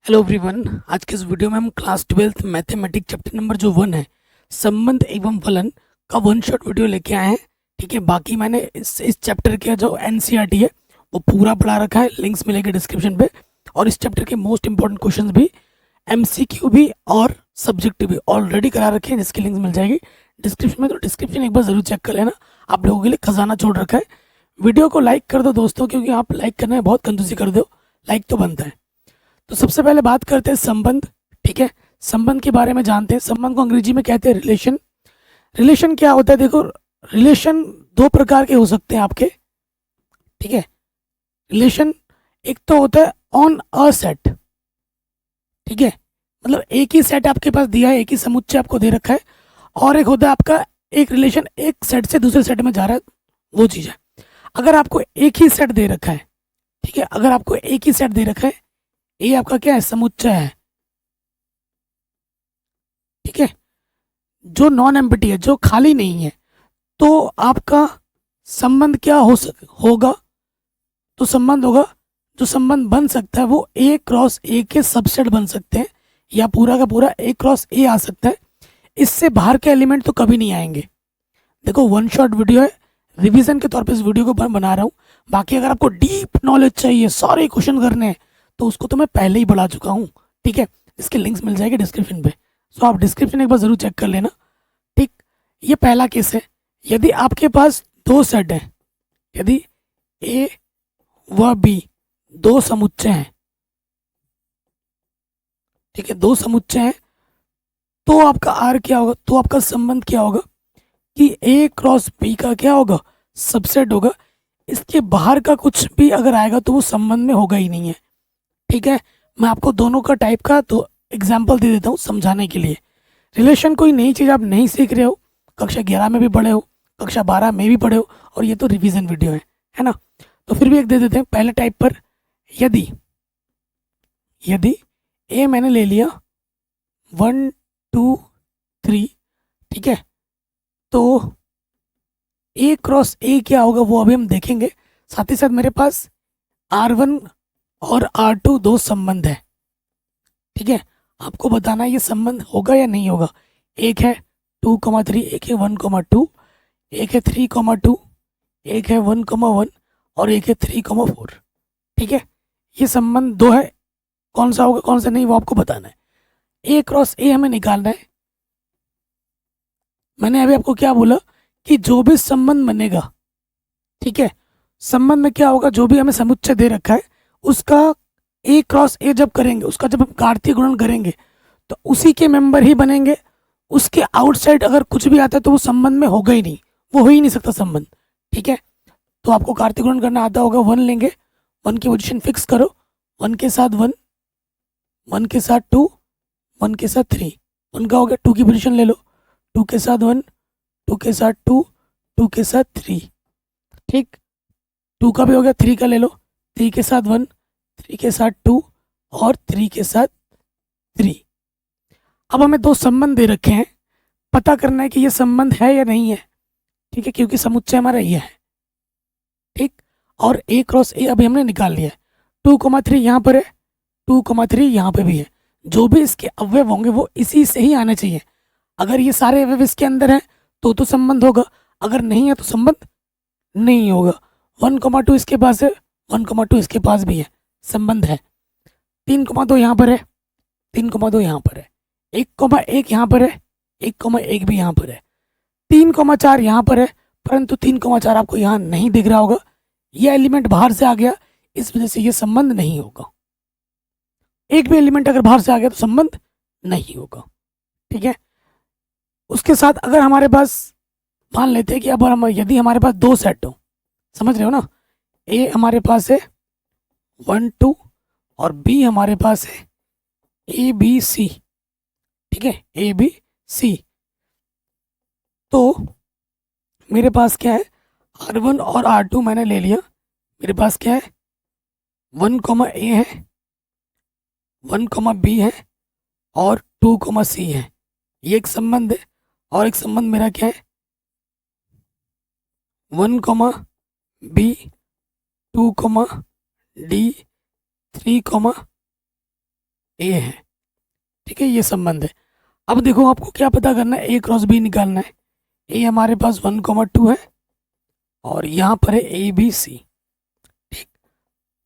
Hello everyone. आज के इस वीडियो में हम class 12th mathematics chapter number जो 1 है, संबंध एवं फलन का वन शॉट वीडियो लेके आए हैं। ठीक है, बाकी मैंने इस चैप्टर का जो एनसीईआरटी है वो पूरा पढ़ा रखा है, लिंक्स मिलेंगे डिस्क्रिप्शन पे। और इस चैप्टर के मोस्ट इंपॉर्टेंट क्वेश्चंस भी, एमसीक्यू भी और सब्जेक्टिव भी ऑलरेडी करा रखे हैं, जिसकी लिंक्स मिल जाएगी डिस्क्रिप्शन में। तो डिस्क्रिप्शन एक बार जरूर चेक कर लेना, आप लोगों के लिए खजाना छोड़ रखा है। वीडियो को लाइक कर दो दोस्तों, क्योंकि आप लाइक करने में बहुत कंजूसी कर दो, लाइक तो बनता है। तो सबसे पहले बात करते हैं संबंध। ठीक है, संबंध के बारे में जानते हैं। संबंध को अंग्रेजी में कहते हैं रिलेशन। रिलेशन क्या होता है? देखो, रिलेशन दो प्रकार के हो सकते हैं आपके। ठीक है, रिलेशन एक तो होता है ऑन अ सेट। ठीक है, मतलब एक ही सेट आपके पास दिया है, एक ही समुच्चय आपको दे रखा है। और एक होता है आपका एक रिलेशन एक सेट से दूसरे सेट में जा रहा है, वो चीज़ है। अगर आपको एक ही सेट दे रखा है, ठीक है, अगर आपको एक ही सेट दे रखा है, ये आपका क्या है? समुच्चय है। ठीक है, जो नॉन एम्प्टी है, जो खाली नहीं है, तो आपका संबंध क्या होगा? तो संबंध होगा, जो संबंध बन सकता है वो ए क्रॉस ए के सबसेट बन सकते हैं, या पूरा का पूरा ए क्रॉस ए आ सकता है। इससे बाहर के एलिमेंट तो कभी नहीं आएंगे। देखो, वन शॉट वीडियो है, रिवीजन के तौर पे इस वीडियो को बना रहा हूँ। बाकी अगर आपको डीप नॉलेज चाहिए, सारे क्वेश्चन करने हैं, तो उसको तो मैं पहले ही बढ़ा चुका हूँ। ठीक है, इसके लिंक्स मिल जाएंगे डिस्क्रिप्शन पे, सो आप डिस्क्रिप्शन एक बार जरूर चेक कर लेना। ठीक, ये पहला केस है। यदि आपके पास दो सेट हैं, यदि ए व बी दो समुच्चय हैं, ठीक है, दो समुच्चय हैं, तो आपका आर क्या होगा? तो आपका संबंध क्या होगा कि ए क्रॉस बी का क्या होगा? सबसेट होगा। इसके बाहर का कुछ भी अगर आएगा तो वो संबंध में होगा ही नहीं है। ठीक है, मैं आपको दोनों का टाइप का तो एग्जाम्पल दे देता हूँ समझाने के लिए। रिलेशन कोई नई चीज़ आप नहीं सीख रहे हो, कक्षा 11 में भी पढ़े हो, कक्षा 12 में भी पढ़े हो, और ये तो रिवीजन वीडियो है ना। तो फिर भी एक दे देते हैं पहले टाइप पर। यदि यदि ए मैंने ले लिया 1 2 3, ठीक है, तो ए क्रॉस ए क्या होगा वो अभी हम देखेंगे। साथ ही साथ मेरे पास R1 और R2 दो संबंध है। ठीक है, आपको बताना है ये संबंध होगा या नहीं होगा। एक है 2,3, एक है 1,2, एक है 3,2, एक है 1,1, और एक है 3,4। ठीक है, ये संबंध दो है। कौन सा होगा कौन सा नहीं वो आपको बताना है। ए क्रॉस ए हमें निकालना है। मैंने अभी आपको क्या बोला कि जो भी संबंध बनेगा, ठीक है, संबंध में क्या होगा, जो भी हमें समुच्चय दे रखा है उसका ए क्रॉस ए जब करेंगे, उसका जब हम कार्तीय गुणन करेंगे, तो उसी के मेंबर ही बनेंगे। उसके आउटसाइड अगर कुछ भी आता है तो वो संबंध में होगा ही नहीं, वो हो ही नहीं सकता संबंध। ठीक है, तो आपको कार्तीय गुणन करना आता होगा। 1 लेंगे, 1 की पोजीशन फिक्स करो, 1 के साथ 1, 1 के साथ 2, 1 के साथ 3, 1 का हो गया, 2 की पोजीशन ले लो, 2 के साथ 1, 2 के साथ 2, 2 के साथ 3। ठीक, 2 का भी हो गया, 3 का ले लो, 3 के साथ 1, 3 के साथ 2, और 3 के साथ 3। अब हमें दो संबंध दे रखे हैं, पता करना है कि ये संबंध है या नहीं है। ठीक है, क्योंकि समुच्चय हमारा ये है। ठीक, और ए क्रॉस ए अभी हमने निकाल लिया है। 2,3 यहाँ पर है, 2,3 यहाँ पे भी है। जो भी इसके अवयव होंगे वो इसी से ही आने चाहिए। अगर ये सारे अवयव इसके अंदर हैं तो संबंध होगा, अगर नहीं है तो संबंध नहीं होगा। 1,2 इसके पास है, 1,2 इसके पास भी है, संबंध है। 3,2 यहाँ पर है, 3,2 यहाँ पर है, 1,1 यहाँ पर है, 1,1 भी यहाँ पर है, 3,4 यहाँ पर है, परंतु 3,4 आपको यहाँ नहीं दिख रहा होगा। ये एलिमेंट बाहर से आ गया, इस वजह से ये संबंध नहीं होगा। एक भी एलिमेंट अगर बाहर से आ गया तो संबंध नहीं होगा। ठीक है, उसके साथ अगर हमारे पास मान लेते हैं कि अब हम यदि हमारे पास दो सेट हो, समझ रहे हो ना, ए हमारे पास है 1 2, और बी हमारे पास है ए बी सी। ठीक है, ए बी सी, तो मेरे पास क्या है, R1 और R2 मैंने ले लिया। मेरे पास क्या है, 1 ए है, 1 बी है, और 2 सी है। ये एक संबंध है। और एक संबंध मेरा क्या है, 1 बी, 2 डी, 3 ए है। ठीक है, ये संबंध है। अब देखो आपको क्या पता करना है, ए क्रॉस बी निकालना है। ए हमारे पास 1,2 है और यहाँ पर है ए बी सी। ठीक,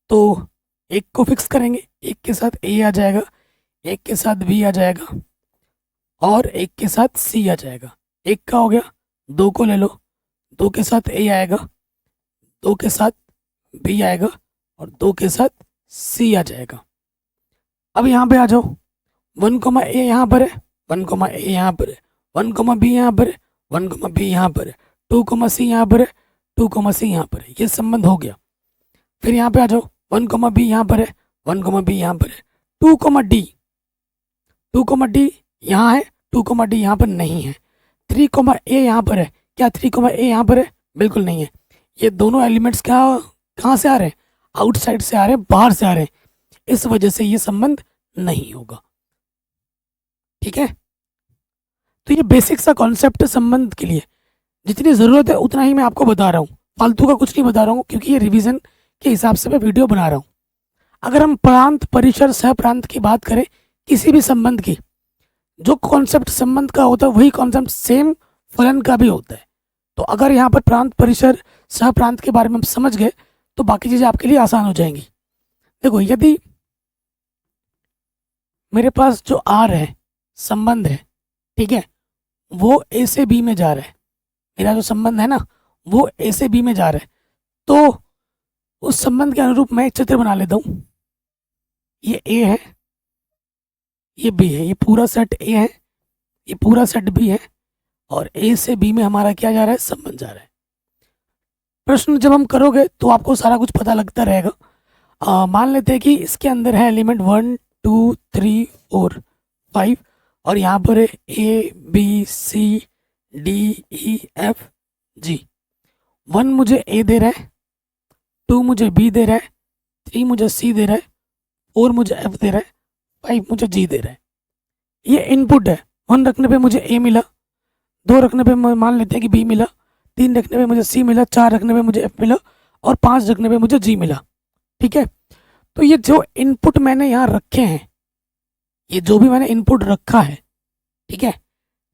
तो एक को फिक्स करेंगे, एक के साथ ए आ जाएगा, एक के साथ बी आ जाएगा और एक के साथ सी आ जाएगा। एक का हो गया, दो को ले लो, दो के साथ ए आएगा, दो के साथ बी आएगा और दो के साथ सी आ जाएगा। अब यहाँ पे आ जाओ, 1,a यहाँ पर है, 1,a यहाँ पर है, 1,b यहाँ पर है, 1,b यहाँ पर है, 2,c यहाँ पर है, 2,c यहाँ पर है। ये संबंध हो गया। फिर यहाँ पे आ जाओ, 1,b यहाँ पर है, 1,b यहाँ पर है, 2,d, 2,d यहाँ है, 2,d यहाँ पर नहीं है, 3,a यहाँ पर है। क्या 3,a यहाँ पर है? बिल्कुल नहीं है। ये दोनों एलिमेंट्स क्या कहाँ से आ रहे हैं? आउटसाइड से आ रहे हैं, बाहर से आ रहे हैं। इस वजह से ये संबंध नहीं होगा। ठीक है, तो ये बेसिक सा कॉन्सेप्ट संबंध के लिए, जितनी ज़रूरत है उतना ही मैं आपको बता रहा हूँ, फालतू का कुछ नहीं बता रहा हूँ, क्योंकि ये रिवीजन के हिसाब से मैं वीडियो बना रहा हूँ। अगर हम प्रांत, परिसर, सहप्रांत की बात करें किसी भी संबंध की, जो कॉन्सेप्ट संबंध का होता है वही कॉन्सेप्ट सेम फलन का भी होता है। तो अगर यहाँ पर प्रांत, परिसर, सहप्रांत के बारे में हम समझ गए तो बाकी चीज़ें आपके लिए आसान हो जाएंगी। देखो, यदि मेरे पास जो आर है, संबंध है, ठीक है, वो ए से बी में जा रहा है, मेरा जो संबंध है ना वो ए से बी में जा रहा है, तो उस संबंध के अनुरूप मैं एक चित्र बना लेता हूँ। ये ए है, ये बी है, ये पूरा सेट ए है, ये पूरा सेट बी है और ए से बी में हमारा क्या जा रहा है? संबंध जा रहा है। प्रश्न जब हम करोगे तो आपको सारा कुछ पता लगता रहेगा। मान लेते हैं कि इसके अंदर है एलिमेंट 1 2 3 4 5 और यहाँ पर है A B C D E F G. 1 मुझे ए दे रहा है, 2 मुझे बी दे रहा है, 3 मुझे सी दे रहा है, 4 मुझे एफ दे रहा है, 5 मुझे जी दे रहा है। ये इनपुट है। 1 रखने पे मुझे ए मिला, 2 रखने पे मान लेते हैं कि बी मिला, 3 रखने पे मुझे सी मिला, 4 रखने पे मुझे एफ मिला और 5 रखने पे मुझे जी मिला। ठीक है, तो ये जो इनपुट मैंने यहाँ रखे हैं, ये जो भी मैंने इनपुट रखा है, ठीक है,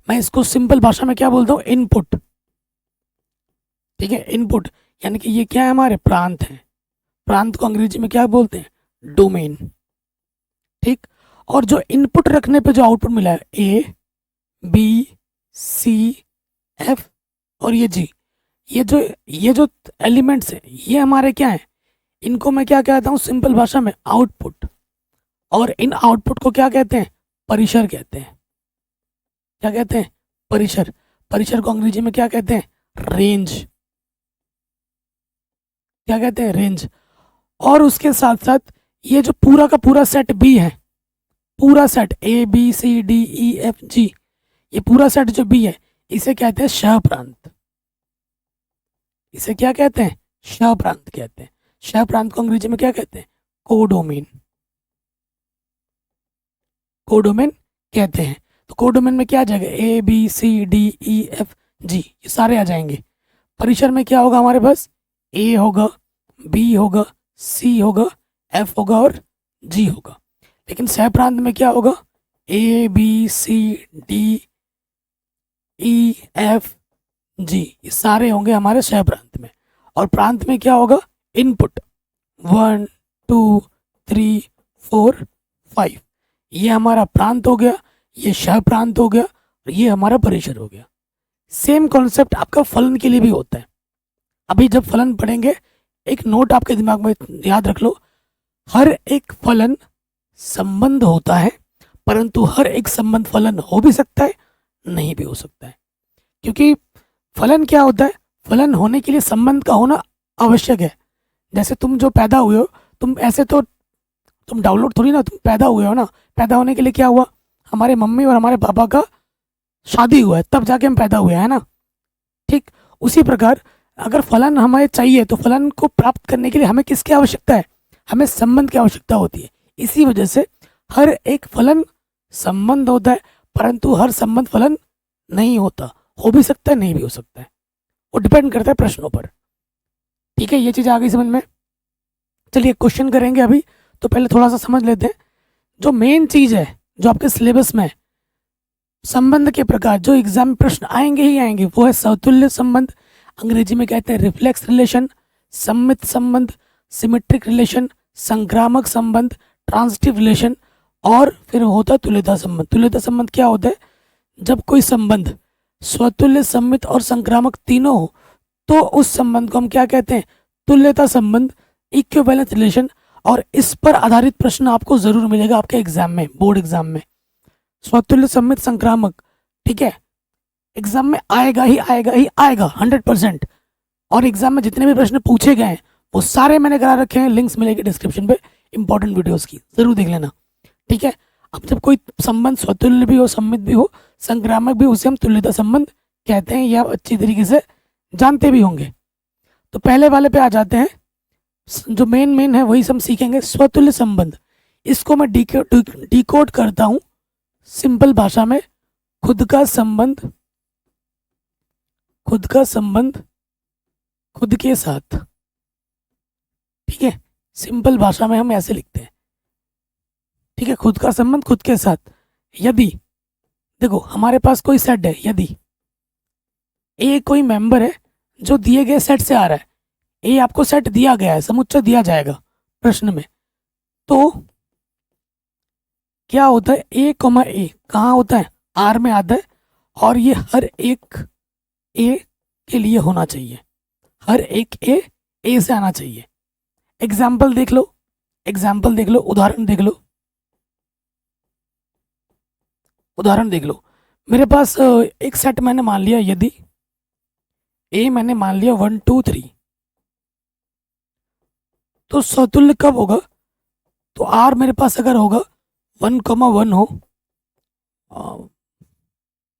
मैं इसको सिंपल भाषा में क्या बोलता हूँ? इनपुट। ठीक है, इनपुट यानी कि ये क्या है? हमारे प्रांत हैं। प्रांत को अंग्रेजी में क्या बोलते हैं? डोमेन। ठीक, और जो इनपुट रखने पे जो आउटपुट मिला है ए बी सी एफ और ये जी, ये जो एलिमेंट्स हैं ये हमारे क्या हैं? इनको मैं क्या कहता हूँ सिंपल भाषा में? आउटपुट। और इन आउटपुट को क्या कहते हैं? परिसर कहते हैं। क्या कहते हैं? परिसर। परिसर को अंग्रेजी में क्या कहते हैं? रेंज। क्या कहते हैं? रेंज। और उसके साथ साथ ये जो पूरा का पूरा सेट बी है, पूरा set A B C D E F G, ये पूरा सेट जो बी है इसे कहते हैं सहप्रांत। इसे क्या कहते हैं? सहप्रांत कहते हैं। सहप्रांत को अंग्रेजी में क्या कहते हैं? कोडोमेन। कोडोमेन कहते हैं। तो कोडोमेन में क्या आ जाएगा? A B C D E F G, ये सारे आ जाएंगे। परिसर में क्या होगा हमारे पास? ए होगा, बी होगा, सी होगा, एफ होगा और जी होगा। लेकिन सहप्रांत में क्या होगा? A B C D E F G, ये सारे होंगे हमारे सहप्रांत में। और प्रांत में क्या होगा? इनपुट 1 2 3 4 5, ये हमारा प्रांत हो गया, ये सहप्रांत हो गया और ये हमारा परिसर हो गया। सेम कॉन्सेप्ट आपका फलन के लिए भी होता है। अभी जब फलन पढ़ेंगे, एक नोट आपके दिमाग में याद रख लो, हर एक फलन संबंध होता है, परंतु हर एक संबंध फलन हो भी सकता है, नहीं भी हो सकता है। क्योंकि फलन क्या होता है? फलन होने के लिए संबंध का होना आवश्यक है। जैसे तुम जो पैदा हुए हो, तुम ऐसे तो तुम डाउनलोड थोड़ी ना, तुम पैदा हुए हो ना। पैदा होने के लिए क्या हुआ? हमारे मम्मी और हमारे पापा का शादी हुआ है, तब जाके हम पैदा हुए हैं ना। ठीक उसी प्रकार अगर फलन हमें चाहिए तो फलन को प्राप्त करने के लिए हमें किसकी आवश्यकता है? हमें संबंध की आवश्यकता होती है। इसी वजह से हर एक फलन संबंध होता है, परंतु हर संबंध फलन नहीं होता। हो भी सकता है, नहीं भी हो सकता है, वो डिपेंड करता है प्रश्नों पर। ठीक है, ये चीज़ आ गई समझ में। चलिए क्वेश्चन करेंगे अभी, तो पहले थोड़ा सा समझ लेते हैं। जो मेन चीज है जो आपके सिलेबस में है, संबंध के प्रकार जो एग्जाम में प्रश्न आएंगे ही आएंगे, वो है समतुल्य संबंध, अंग्रेजी में कहते हैं रिफ्लेक्स रिलेशन, सम्मित संबंध, सिमेट्रिक रिलेशन, संक्रामक संबंध, ट्रांजिटिव रिलेशन, और फिर होता है तुल्यता संबंध। तुल्यता संबंध क्या होता है? जब कोई संबंध स्वतुल्य, सम्मित और संक्रामक तीनों हो तो उस संबंध को हम क्या कहते हैं? तुल्यता संबंध, इक्विवेलेंस रिलेशन। और इस पर आधारित प्रश्न आपको जरूर मिलेगा आपके एग्जाम में, बोर्ड एग्जाम में। स्वतुल्य, सम्मित, संक्रामक, ठीक है, एग्जाम में आएगा ही आएगा ही आएगा 100%। और एग्जाम में जितने भी प्रश्न पूछे गए हैं वो सारे मैंने करा रखे हैं, लिंक्स मिलेंगे डिस्क्रिप्शन पे इंपॉर्टेंट वीडियोस की, जरूर देख लेना, ठीक है। अब जब कोई संबंध स्वतुल्य भी हो, सम्मित भी हो, संक्रामक भी, उसे हम तुल्यता संबंध कहते हैं, यह आप अच्छी तरीके से जानते भी होंगे। तो पहले वाले पे आ जाते हैं, जो मेन है वही हम सीखेंगे, स्वतुल्य संबंध। इसको मैं डिकोड करता हूं सिंपल भाषा में, खुद का संबंध, खुद का संबंध खुद के साथ, ठीक है, सिंपल भाषा में हम ऐसे लिखते हैं, ठीक है, खुद का संबंध खुद के साथ। यदि देखो हमारे पास कोई सेट है, यदि ए कोई मेंबर है जो दिए गए सेट से आ रहा है, ए आपको सेट दिया गया है, समुच्चय दिया जाएगा प्रश्न में, तो क्या होता है? ए कॉमा ए कहाँ होता है? आर में आता है, और ये हर एक ए के लिए होना चाहिए, हर एक ए से आना चाहिए। एग्जाम्पल देख लो, एग्जाम्पल देख लो, उदाहरण देख लो, उदाहरण देख लो। मेरे पास एक सेट मैंने मान लिया, यदि ए मैंने मान लिया 1 2 3, तो स्वतुल्य कब होगा? तो आर मेरे पास अगर होगा 1,1 हो,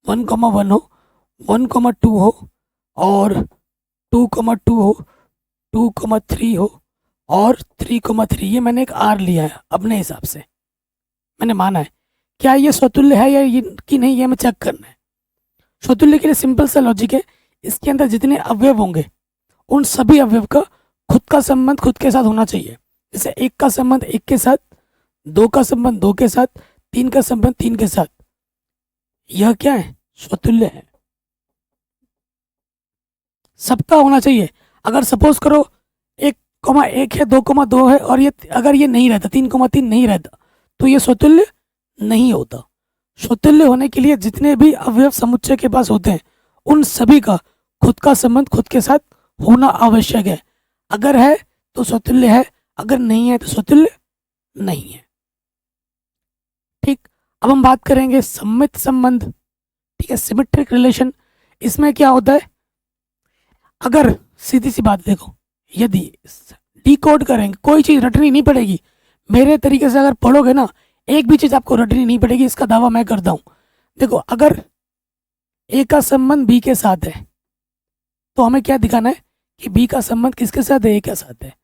1,1 हो, 1,2 हो, और 2,2 हो, 2,3 हो, और 3,3, ये मैंने एक आर लिया है अपने हिसाब से, मैंने माना है। क्या ये स्वतुल्य है या ये कि नहीं, ये हमें चेक करना है। स्वतुल्य के लिए सिंपल सा लॉजिक है, इसके अंदर जितने अवयव होंगे उन सभी अवयव का खुद का संबंध खुद के साथ होना चाहिए। जैसे एक का संबंध एक के साथ, दो का संबंध दो के साथ, तीन का संबंध तीन के साथ, यह क्या है? स्वतुल्य है, सबका होना चाहिए। अगर सपोज करो 1,1 है, 2,2 है, और ये अगर ये नहीं रहता, 3,3 नहीं रहता, तो ये स्वतुल्य नहीं होता। स्वतुल्य होने के लिए जितने भी अवयव समुच्चय के पास होते हैं उन सभी का खुद का संबंध खुद के साथ होना आवश्यक है। अगर है तो स्वतुल्य है, अगर नहीं है तो स्वतुल्य नहीं है, ठीक। अब हम बात करेंगे सम्मित संबंध, ठीक है, सिमेट्रिक रिलेशन। इसमें क्या होता है? अगर सीधी सी बात देखो, यदि डिकोड करेंगे, कोई चीज रटनी नहीं पड़ेगी, मेरे तरीके से अगर पढ़ोगे ना, एक भी चीज आपको रटनी नहीं पड़ेगी, इसका दावा मैं करता हूं। देखो अगर ए का संबंध बी के साथ है तो हमें क्या दिखाना है कि बी का संबंध किसके साथ है? ए के साथ है।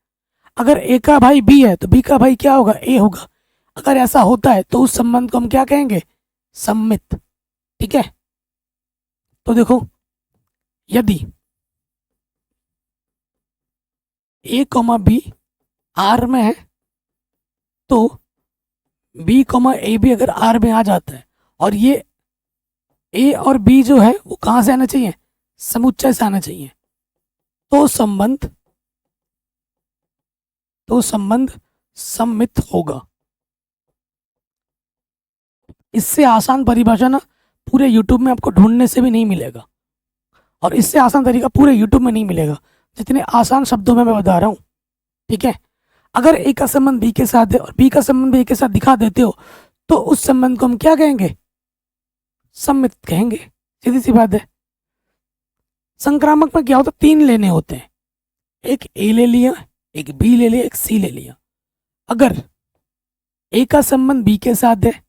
अगर ए का भाई बी है तो बी का भाई क्या होगा? ए होगा। अगर ऐसा होता है तो उस संबंध को हम क्या कहेंगे? सम्मित, ठीक है। तो देखो, यदि ए कॉमा बी आर में है तो बी कॉमा ए भी अगर आर में आ जाता है, और ये ए और बी जो है वो कहां से आना चाहिए? समुच्चय से आना चाहिए, तो संबंध सम्मित होगा। इससे आसान परिभाषा ना पूरे यूट्यूब में आपको ढूंढने से भी नहीं मिलेगा, और इससे आसान तरीका पूरे यूट्यूब में नहीं मिलेगा जितने आसान शब्दों में मैं बता रहा हूँ, ठीक है। अगर ए का संबंध बी के साथ है और बी का संबंध बी के साथ दिखा देते हो तो उस संबंध को हम क्या कहेंगे? सम्मित कहेंगे, सीधी सी बात है। संक्रामक में क्या होता है? 3 लेने होते हैं, एक ए ले लिया, एक बी ले लिया, एक सी ले लिया। अगर ए का संबंध बी के साथ है,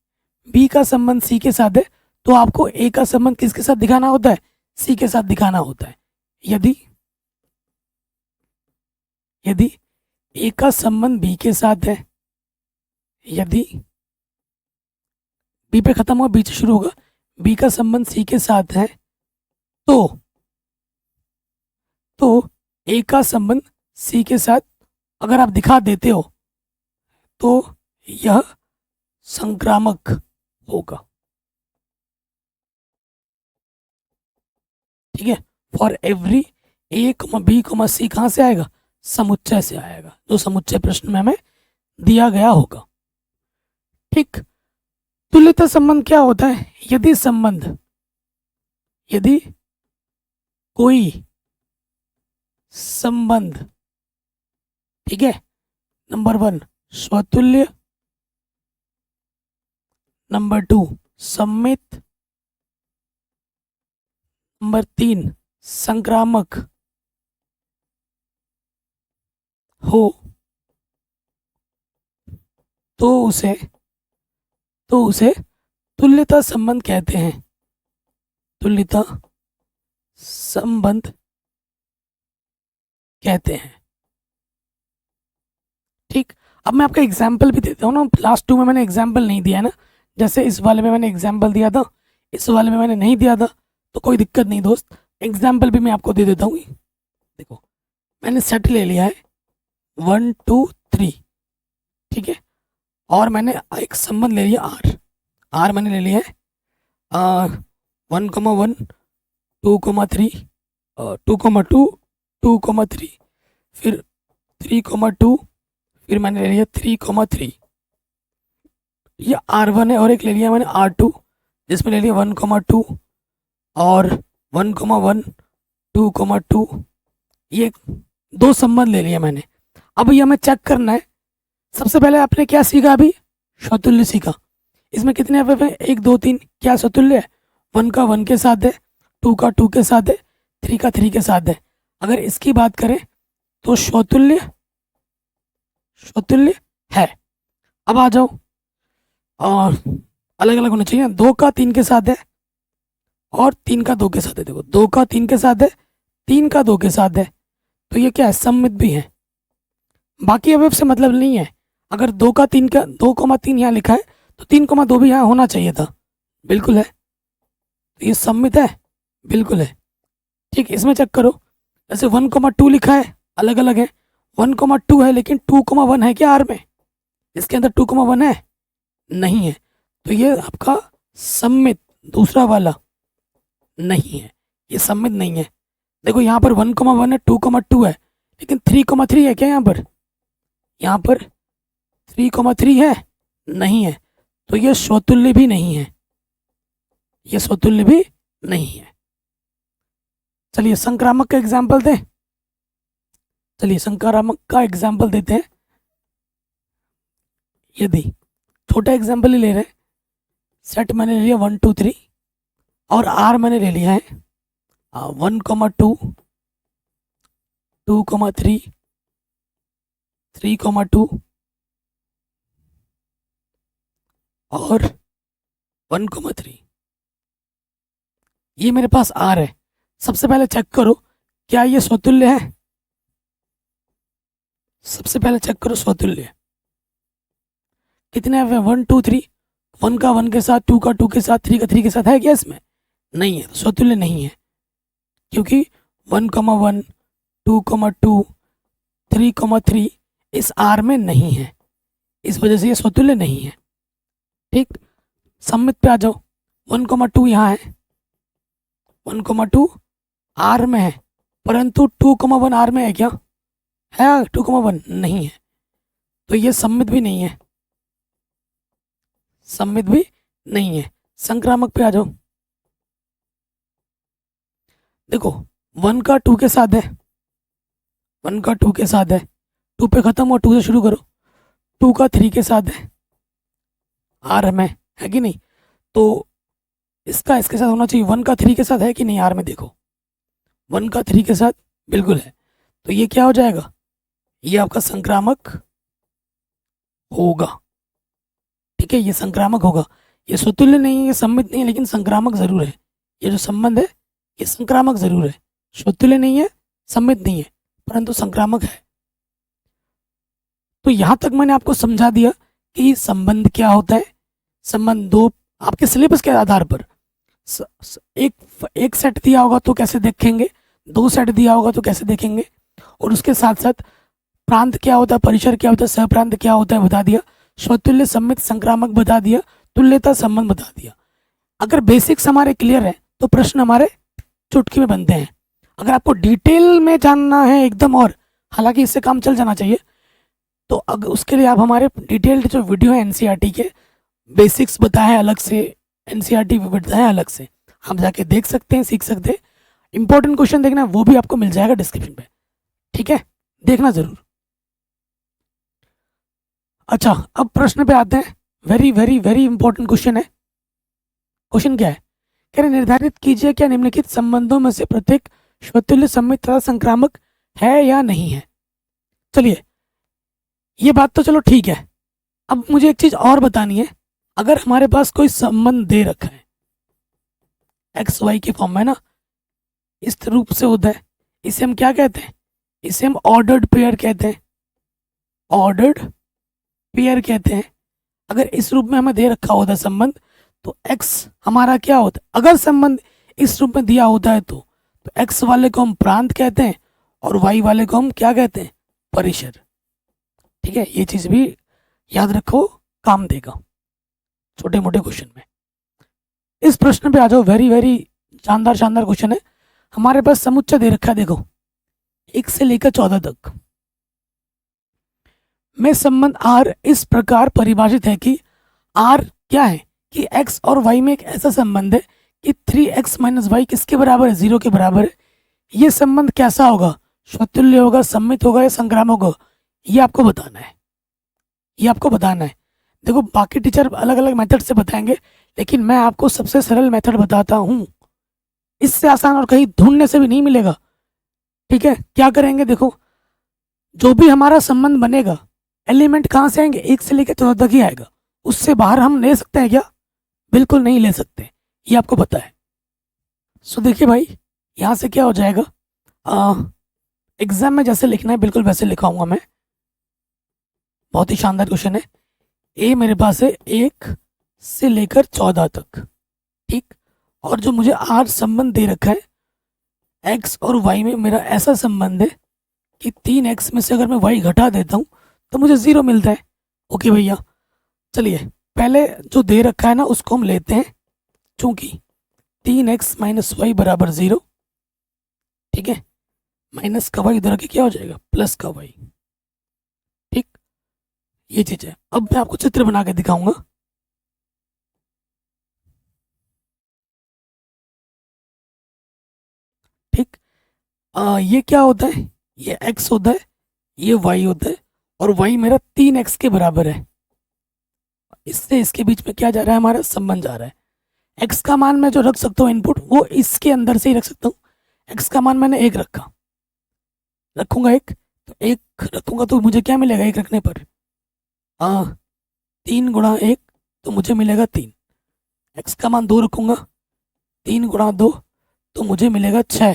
बी का संबंध सी के साथ है, तो आपको ए का संबंध किसके साथ दिखाना होता है? सी के साथ दिखाना होता है। यदि ए का संबंध बी के साथ है, यदि बी पे खत्म हुआ बी से शुरू होगा, बी का संबंध सी के साथ है, तो ए का संबंध सी के साथ अगर आप दिखा देते हो तो यह संक्रामक होगा। ठीक है, फॉर एवरी ए कमा बी कमा सी कहाँ से आएगा? समुच्चय से आएगा, जो समुच्चय प्रश्न में हमें दिया गया होगा। ठीक, तुल्यता संबंध क्या होता है? यदि कोई संबंध, ठीक है, नंबर 1 स्वतुल्य, नंबर 2 सम्मित, नंबर 3 संक्रामक हो, तो उसे तुल्यता संबंध कहते हैं। तुल्यता संबंध कहते हैं। ठीक, अब मैं आपका एग्जाम्पल भी देता हूँ ना। लास्ट 2 में मैंने एग्जाम्पल नहीं दिया है ना, जैसे इस वाले में मैंने एग्जाम्पल दिया था, इस वाले में मैंने नहीं दिया था, तो कोई दिक्कत नहीं दोस्त, एग्जाम्पल भी मैं आपको दे देता हूँ। देखो, मैंने सेट ले लिया है 1 2 3, ठीक है, और मैंने एक संबंध ले लिया आर मैंने ले लिया है 1,1 2,3 2,2 2,3, फिर 3,2, फिर मैंने ले लिया 3,3, ये R1 है, और एक ले लिया मैंने R2 जिसमें ले लिया 1,2 और 1,1 2,2, ये 2 संबंध ले लिया मैंने। अब ये हमें चेक करना है। सबसे पहले आपने क्या सीखा? अभी स्वतुल्य सीखा। इसमें कितने अवयव हैं? 1 2 3, क्या स्वतुल्य है? 1 का 1 के साथ है, 2 का 2 के साथ है, 3 का 3 के साथ है। अगर इसकी बात करें तो स्वतुल्य है। अब आ जाओ, और अलग अलग होना चाहिए। 2 का 3 के साथ है और 3 का 2 के साथ है। देखो, 2 का 3 के साथ है, 3 का 2 के साथ है, तो ये क्या है? सम्मित भी है। बाकी अवयव से मतलब नहीं है। अगर 2 का 3 का 2,3 यहाँ लिखा है तो 3,2 भी यहाँ होना चाहिए था। बिल्कुल है, तो ये सम्मित है, बिल्कुल है। ठीक, इसमें चेक करो, जैसे 1,2 लिखा है, अलग अलग है। 1,2 है, लेकिन 2,1 है क्या आर में? इसके अंदर 2,1 है? नहीं है, तो ये आपका सम्मित दूसरा वाला नहीं है, ये सम्मित नहीं है। देखो, यहाँ पर 1,1 है, 2,2 है, लेकिन 3,3 है क्या यहाँ पर? यहाँ पर 3,3 है? नहीं है, तो ये स्वतुल्य भी नहीं है, ये स्वतुल्य भी नहीं है। चलिए संक्रामक का एग्जाम्पल दें। चलिए संक्रामक का एग्जाम्पल देते हैं। यदि छोटा एग्जाम्पल ही ले रहे हैं, सेट मैंने ले लिया 1 2 3 और आर मैंने ले लिया है 1,2 2,3 3,2 और 1,3, ये मेरे पास आर है। सबसे पहले चेक करो क्या ये स्वतुल्य है। सबसे पहले चेक करो स्वतुल्य कितने हैं? 1 2 3, 1 का 1 के साथ, 2 का 2 के साथ, 3 का 3 के साथ है क्या इसमें? नहीं है, तो स्वतुल्य नहीं है, क्योंकि 1,1 2,2 3,3 इस आर में नहीं है, इस वजह से ये स्वतुल्य नहीं है। ठीक, सम्मित पे आ जाओ। 1,2 यहाँ है, 1,2 आर में है, परंतु 2,1 आर में है क्या? है 2,1? नहीं है, तो ये सम्मित भी नहीं है, सम्मित भी नहीं है। संक्रामक पे आ जाओ। देखो, 1 का 2 के साथ है, 1 का 2 के साथ है, 2 पे खत्म और 2 से शुरू करो। 2 का 3 के साथ है, आर में है कि नहीं? तो इसका इसके साथ होना चाहिए। 1 का 3 के साथ है कि नहीं आर में? देखो, 1 का 3 के साथ बिल्कुल है, तो ये क्या हो जाएगा? ये आपका संक्रामक होगा। ठीक है, ये संक्रामक होगा। ये स्वतुल्य नहीं है, ये सम्मित नहीं है, लेकिन संक्रामक जरूर है। ये जो संबंध है ये संक्रामक जरूर है, स्वतुल्य नहीं है, सम्मित नहीं है, परंतु संक्रामक है। तो यहां तक मैंने आपको समझा दिया कि संबंध क्या होता है। संबंध दो आपके सिलेबस के आधार पर एक सेट दिया होगा तो कैसे देखेंगे, 2 सेट दिया होगा तो कैसे देखेंगे, और उसके साथ साथ प्रांत क्या होता है, परिसर क्या होता है, सहप्रांत क्या होता है बता दिया, स्वतुल्य सम्मित संक्रामक बता दिया, तुल्यता संबंध बता दिया। अगर बेसिक्स हमारे क्लियर है तो प्रश्न हमारे चुटकी में बनते हैं। अगर आपको डिटेल में जानना है एकदम, और हालांकि इससे काम चल जाना चाहिए, तो अगर उसके लिए आप हमारे डिटेल्ड जो वीडियो है एनसीईआरटी के, बेसिक्स बताया है अलग से, एनसीईआरटी बताया है अलग से, आप जाके देख सकते हैं, सीख सकते हैं। इंपॉर्टेंट क्वेश्चन देखना है वो भी आपको मिल जाएगा डिस्क्रिप्शन पे, ठीक है, देखना जरूर। अच्छा, अब प्रश्न पे आते हैं। Very very very important question है। क्वेश्चन क्या है? कह रहे निर्धारित कीजिए क्या निम्नलिखित संबंधों में से प्रत्येक स्वतुल्य सम्मित तथा संक्रामक है या नहीं है। चलिए, ये बात तो चलो ठीक है। अब मुझे एक चीज और बतानी है। अगर हमारे पास कोई संबंध दे रखा है एक्स वाई के फॉर्म में ना, इस रूप से होता है, इसे हम क्या कहते हैं? इसे हम ऑर्डर्ड पेयर कहते हैं, ऑर्डर्ड पेयर कहते हैं। अगर इस रूप में हमें दे रखा होता है संबंध, तो x हमारा क्या होता है? अगर संबंध इस रूप में दिया होता है तो x वाले को हम प्रांत कहते हैं और y वाले को हम क्या कहते हैं? परिसर। ठीक है, ये चीज भी याद रखो, काम देगा छोटे मोटे क्वेश्चन में। इस प्रश्न पे आ जाओ। वेरी वेरी शानदार शानदार क्वेश्चन है। हमारे पास समुच्चय दे रखा है, देखो 1 से लेकर 14 तक में संबंध R इस प्रकार परिभाषित है कि R क्या है? कि x और y में एक ऐसा संबंध है कि 3x माइनस वाई किसके बराबर है? 0 के बराबर है। ये संबंध कैसा होगा? स्वतुल्य होगा, सम्मित होगा या संक्रामक होगा? ये आपको बताना है, ये आपको बताना है। देखो, बाकी टीचर अलग अलग मेथड से बताएंगे, लेकिन मैं आपको सबसे सरल मेथड बताता हूँ। इससे आसान और कहीं ढूंढने से भी नहीं मिलेगा। ठीक है, क्या करेंगे? देखो, जो भी हमारा संबंध बनेगा, एलिमेंट कहाँ से आएंगे? 1 से लेकर 14 तक ही आएगा। उससे बाहर हम ले सकते हैं क्या? बिल्कुल नहीं ले सकते, ये आपको पता है। सो देखिए भाई, यहाँ से क्या हो जाएगा, एग्जाम में जैसे लिखना है बिल्कुल वैसे लिखाऊंगा मैं। बहुत ही शानदार क्वेश्चन है। ए मेरे पास है 1 से लेकर 14 तक, ठीक। और जो मुझे आर संबंध दे रखा है, एक्स और वाई में मेरा ऐसा संबंध है कि 3x में से अगर मैं वाई घटा देता हूँ तो मुझे 0 मिलता है। ओके भैया, चलिए पहले जो दे रखा है ना उसको हम लेते हैं, चूंकि 3x माइनस वाई बराबर 0, ठीक है। माइनस का वाई उधर के क्या हो जाएगा? प्लस का वाई, ठीक। ये चीज है। अब मैं आपको चित्र बना के दिखाऊंगा। ठीक, ये क्या होता है? ये x होता है, ये y होता है, और y मेरा 3x के बराबर है। इससे इसके बीच में क्या जा रहा है? हमारा संबंध जा रहा है। x का मान मैं जो रख सकता हूँ इनपुट, वो इसके अंदर से ही रख सकता हूँ। x का मान मैंने 1 रखा, रखूंगा 1, तो 1 रखूंगा तो मुझे क्या मिलेगा 1 रखने पर? 3 गुणा 1, तो मुझे मिलेगा 3। x का मान 2 रखूंगा, 3 गुणा 2, तो मुझे मिलेगा 6।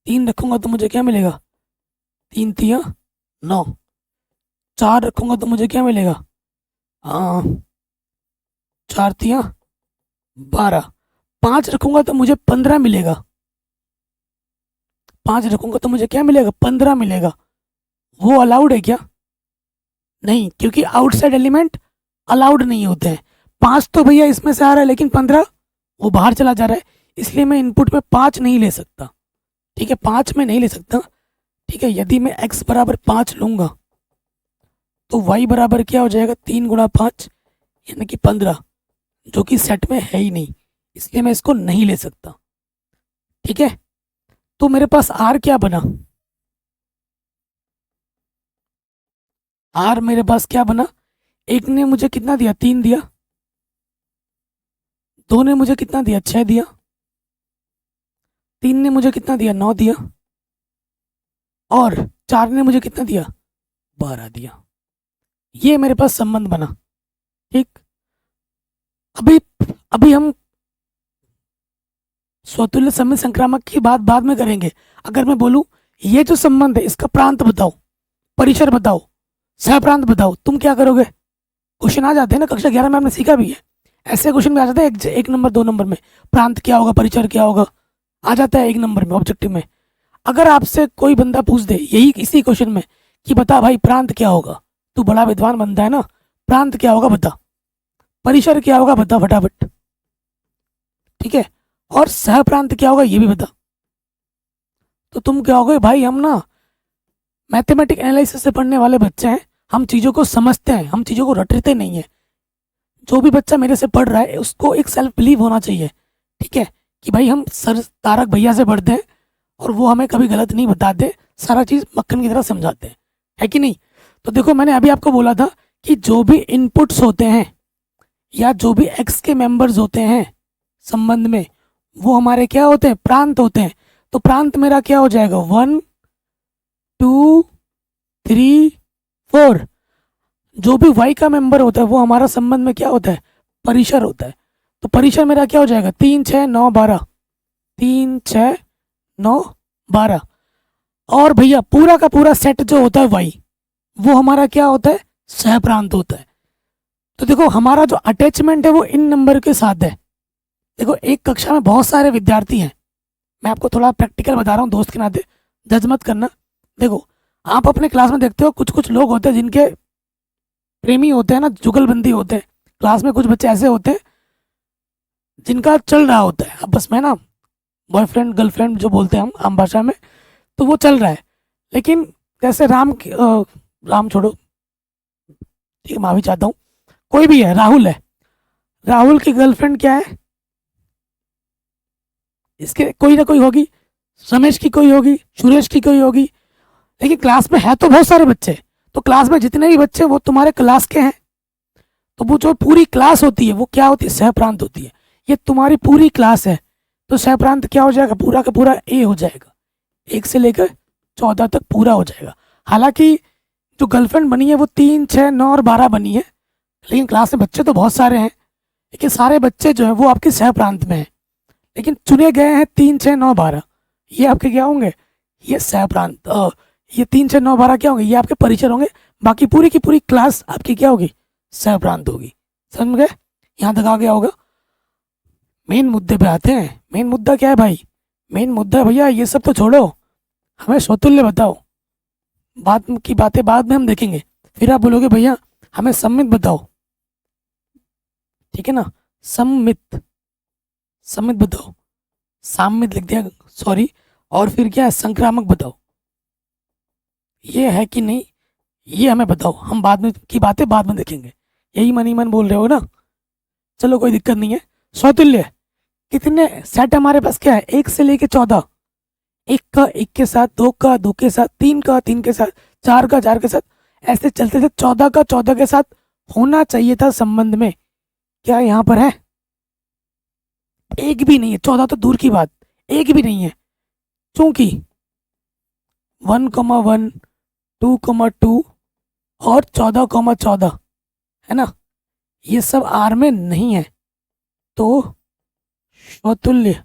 3 रखूंगा तो मुझे क्या मिलेगा? 3 तिया 9। 4 रखूंगा तो मुझे क्या मिलेगा? 4 तिया 12। 5 रखूंगा तो मुझे 15 मिलेगा। 5 रखूंगा तो मुझे क्या मिलेगा? 15 मिलेगा। वो अलाउड है क्या? नहीं, क्योंकि आउटसाइड एलिमेंट अलाउड नहीं होते हैं। 5 तो भैया इसमें से आ रहा है, लेकिन 15 वो बाहर चला जा रहा है, इसलिए मैं इनपुट में 5 नहीं ले सकता। ठीक है, 5 में नहीं ले सकता। ठीक है, यदि मैं x बराबर 5 लूंगा तो y बराबर क्या हो जाएगा? 3 गुणा 5 यानी कि 15, जो कि सेट में है ही नहीं, इसलिए मैं इसको नहीं ले सकता। ठीक है, तो मेरे पास r क्या बना? r मेरे पास क्या बना? एक ने मुझे कितना दिया? 3 दिया। 2 ने मुझे कितना दिया? 6 दिया। 3 ने मुझे कितना दिया? 9 दिया। और 4 ने मुझे कितना दिया? 12 दिया। ये मेरे पास संबंध बना। ठीक, अभी अभी हम स्वतुल्य सम्मित संक्रामक की बात बाद में करेंगे। अगर मैं बोलूं ये जो संबंध है इसका प्रांत बताओ, परिसर बताओ, सहप्रांत बताओ, तुम क्या करोगे? क्वेश्चन आ जाते हैं ना, कक्षा 11 में आपने सीखा भी है। ऐसे क्वेश्चन में आ जाता है एक नंबर 2 नंबर में, प्रांत क्या होगा, परिसर क्या होगा, आ जाता है 1 नंबर में ऑब्जेक्टिव में। अगर आपसे कोई बंदा पूछ दे यही इसी क्वेश्चन में कि बता भाई प्रांत क्या होगा, तू बड़ा विद्वान बनता है ना, प्रांत क्या होगा बता, परिसर क्या होगा बता फटाफट, ठीक है, और सह प्रांत क्या होगा ये भी बता। तो तुम क्या होगे भाई, हम ना मैथमेटिक एनालिसिस से पढ़ने वाले बच्चे हैं, हम चीज़ों को समझते हैं, हम चीज़ों को रटते नहीं है। जो भी बच्चा मेरे से पढ़ रहा है उसको एक सेल्फ बिलीव होना चाहिए, ठीक है, कि भाई हम सर तारक भैया से पढ़ते हैं और वो हमें कभी गलत नहीं बताते, सारा चीज़ मक्खन की तरह समझाते हैं, है कि नहीं। तो देखो मैंने अभी आपको बोला था कि जो भी इनपुट्स होते हैं या जो भी एक्स के मेंबर्स होते हैं संबंध में, वो हमारे क्या होते हैं, प्रांत होते हैं। तो प्रांत मेरा क्या हो जाएगा, 1 2 3 4। जो भी वाई का मेंबर होता है वो हमारा संबंध में क्या होता है, परिसर होता है। तो परिसर मेरा क्या हो जाएगा, 3 6 9 12, 3 6 9 12। और भैया पूरा का पूरा सेट जो होता है वाई, वो हमारा क्या होता है, सह प्रांत होता है। तो देखो हमारा जो अटैचमेंट है वो इन नंबर के साथ है। देखो एक कक्षा में बहुत सारे विद्यार्थी हैं, मैं आपको थोड़ा प्रैक्टिकल बता रहा हूँ दोस्त के नाते, जज मत करना। देखो आप अपने क्लास में देखते हो कुछ कुछ लोग होते हैं जिनके प्रेमी होते हैं ना, जुगलबंदी होते हैं। क्लास में कुछ बच्चे ऐसे होते हैं जिनका चल रहा होता है आपस में ना, बॉयफ्रेंड गर्लफ्रेंड जो बोलते हैं हम आम भाषा में, तो वो चल रहा है। लेकिन जैसे राम छोड़ो, ठीक है माफी चाहता हूँ, कोई भी है, राहुल है, राहुल की गर्लफ्रेंड क्या है, इसके कोई ना कोई होगी, रमेश की कोई होगी, सुरेश की कोई होगी। लेकिन क्लास में है तो बहुत सारे बच्चे, तो क्लास में जितने भी बच्चे वो तुम्हारे क्लास के हैं, तो वो जो पूरी क्लास होती है वो क्या होती है, सहप्रांत होती है। ये तुम्हारी पूरी क्लास है, तो सहप्रांत क्या हो जाएगा, पूरा का पूरा ए हो जाएगा, 1 से लेकर 14 तक पूरा हो जाएगा। हालांकि जो गर्लफ्रेंड बनी है वो 3 6 9 और 12 बनी है, लेकिन क्लास में बच्चे तो बहुत सारे हैं, लेकिन सारे बच्चे जो हैं वो आपके सह प्रांत में हैं, लेकिन चुने गए हैं 3 6 9 12। ये आपके क्या होंगे, ये सह प्रांत, ये 3 6 9 12 क्या होंगे, ये आपके परिचय होंगे। बाकी पूरी की पूरी क्लास आपकी क्या होगी, सह प्रांत होगी। समझ गए, यहाँ तक आ गया होगा। मेन मुद्दे पे आते हैं। मेन मुद्दा क्या है भाई, मेन मुद्दा भैया ये सब तो छोड़ो, हमें स्वतुल्य बताओ। बाद की बातें बाद में हम देखेंगे, फिर आप बोलोगे भैया हमें सम्मित बताओ, ठीक है ना, सम्मित, सम्मित बताओ, साम्मित लिख दिया सॉरी, और फिर क्या है, संक्रामक बताओ। ये है कि नहीं, ये हमें बताओ, हम बाद में की बातें बाद में देखेंगे। यही मन ही मन बोल रहे हो ना, चलो कोई दिक्कत नहीं है। स्वतुल्य कितने सेट हमारे पास क्या है, 1 से लेके 14, 1 का 1 के साथ, 2 का 2 के साथ, 3 का 3 के साथ, 4 का 4 के साथ, ऐसे चलते थे 14 का 14 के साथ होना चाहिए था संबंध में। क्या यहाँ पर है, एक भी नहीं है, 14 तो दूर की बात, एक भी नहीं है। क्योंकि 1,1 2,2 और 14,14 है ना, ये सब आर में नहीं है, तो स्वतुल्य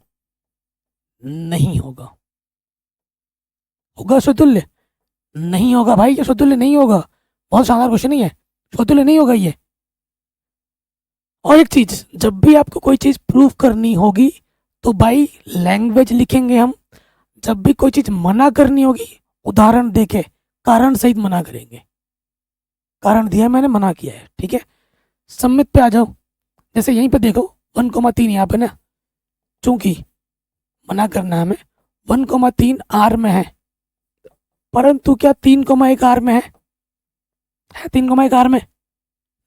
नहीं होगा। होगा स्वतुल्य, नहीं होगा भाई, ये स्वतुल्य नहीं होगा। बहुत शानदार क्वेश्चन नहीं है, स्वतुल्य नहीं होगा ये। और एक चीज, जब भी आपको कोई चीज प्रूव करनी होगी तो भाई लैंग्वेज लिखेंगे हम। जब भी कोई चीज मना करनी होगी, उदाहरण देके कारण सहित मना करेंगे, कारण दिया मैंने, मना किया है, ठीक है। सम्मित पे आ जाओ, जैसे यहीं पे देखो 1,3 यहाँ पे ना, चूंकि मना करना है हमें, 1,3 आर में है, परंतु क्या 3,1 आर में है 3,1 आर में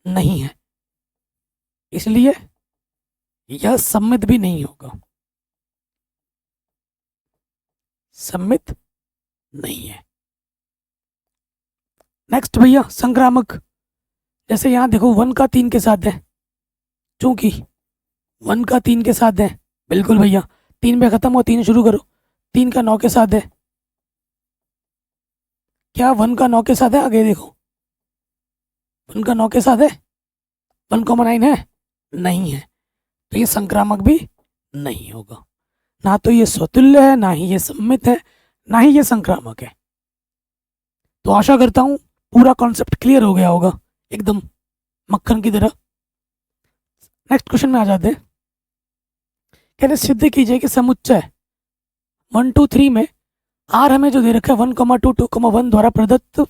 नहीं है, इसलिए यह सम्मित भी नहीं होगा, सम्मित नहीं है। नेक्स्ट भैया संक्रामक, जैसे यहाँ देखो 1 का 3 के साथ है, चूंकि 1 का 3 के साथ है, बिल्कुल भैया 3 पे खत्म हो, 3 शुरू करो, 3 का 9 के साथ है, क्या 1 का 9 के साथ है, आगे देखो 1 का 9 के साथ है, 1,9 है, नहीं है, तो ये संक्रामक भी नहीं होगा। ना तो ये स्वतुल्य है, ना ही ये सम्मित है, ना ही ये संक्रामक है। तो आशा करता हूं पूरा कॉन्सेप्ट क्लियर हो गया होगा एकदम मक्खन की तरह। नेक्स्ट क्वेश्चन में आ जाते हैं। कहते सिद्ध कीजिए कि समुच्चय 1 2 3 में आर हमें जो दे रखा है 1,2 2,1 द्वारा प्रदत्त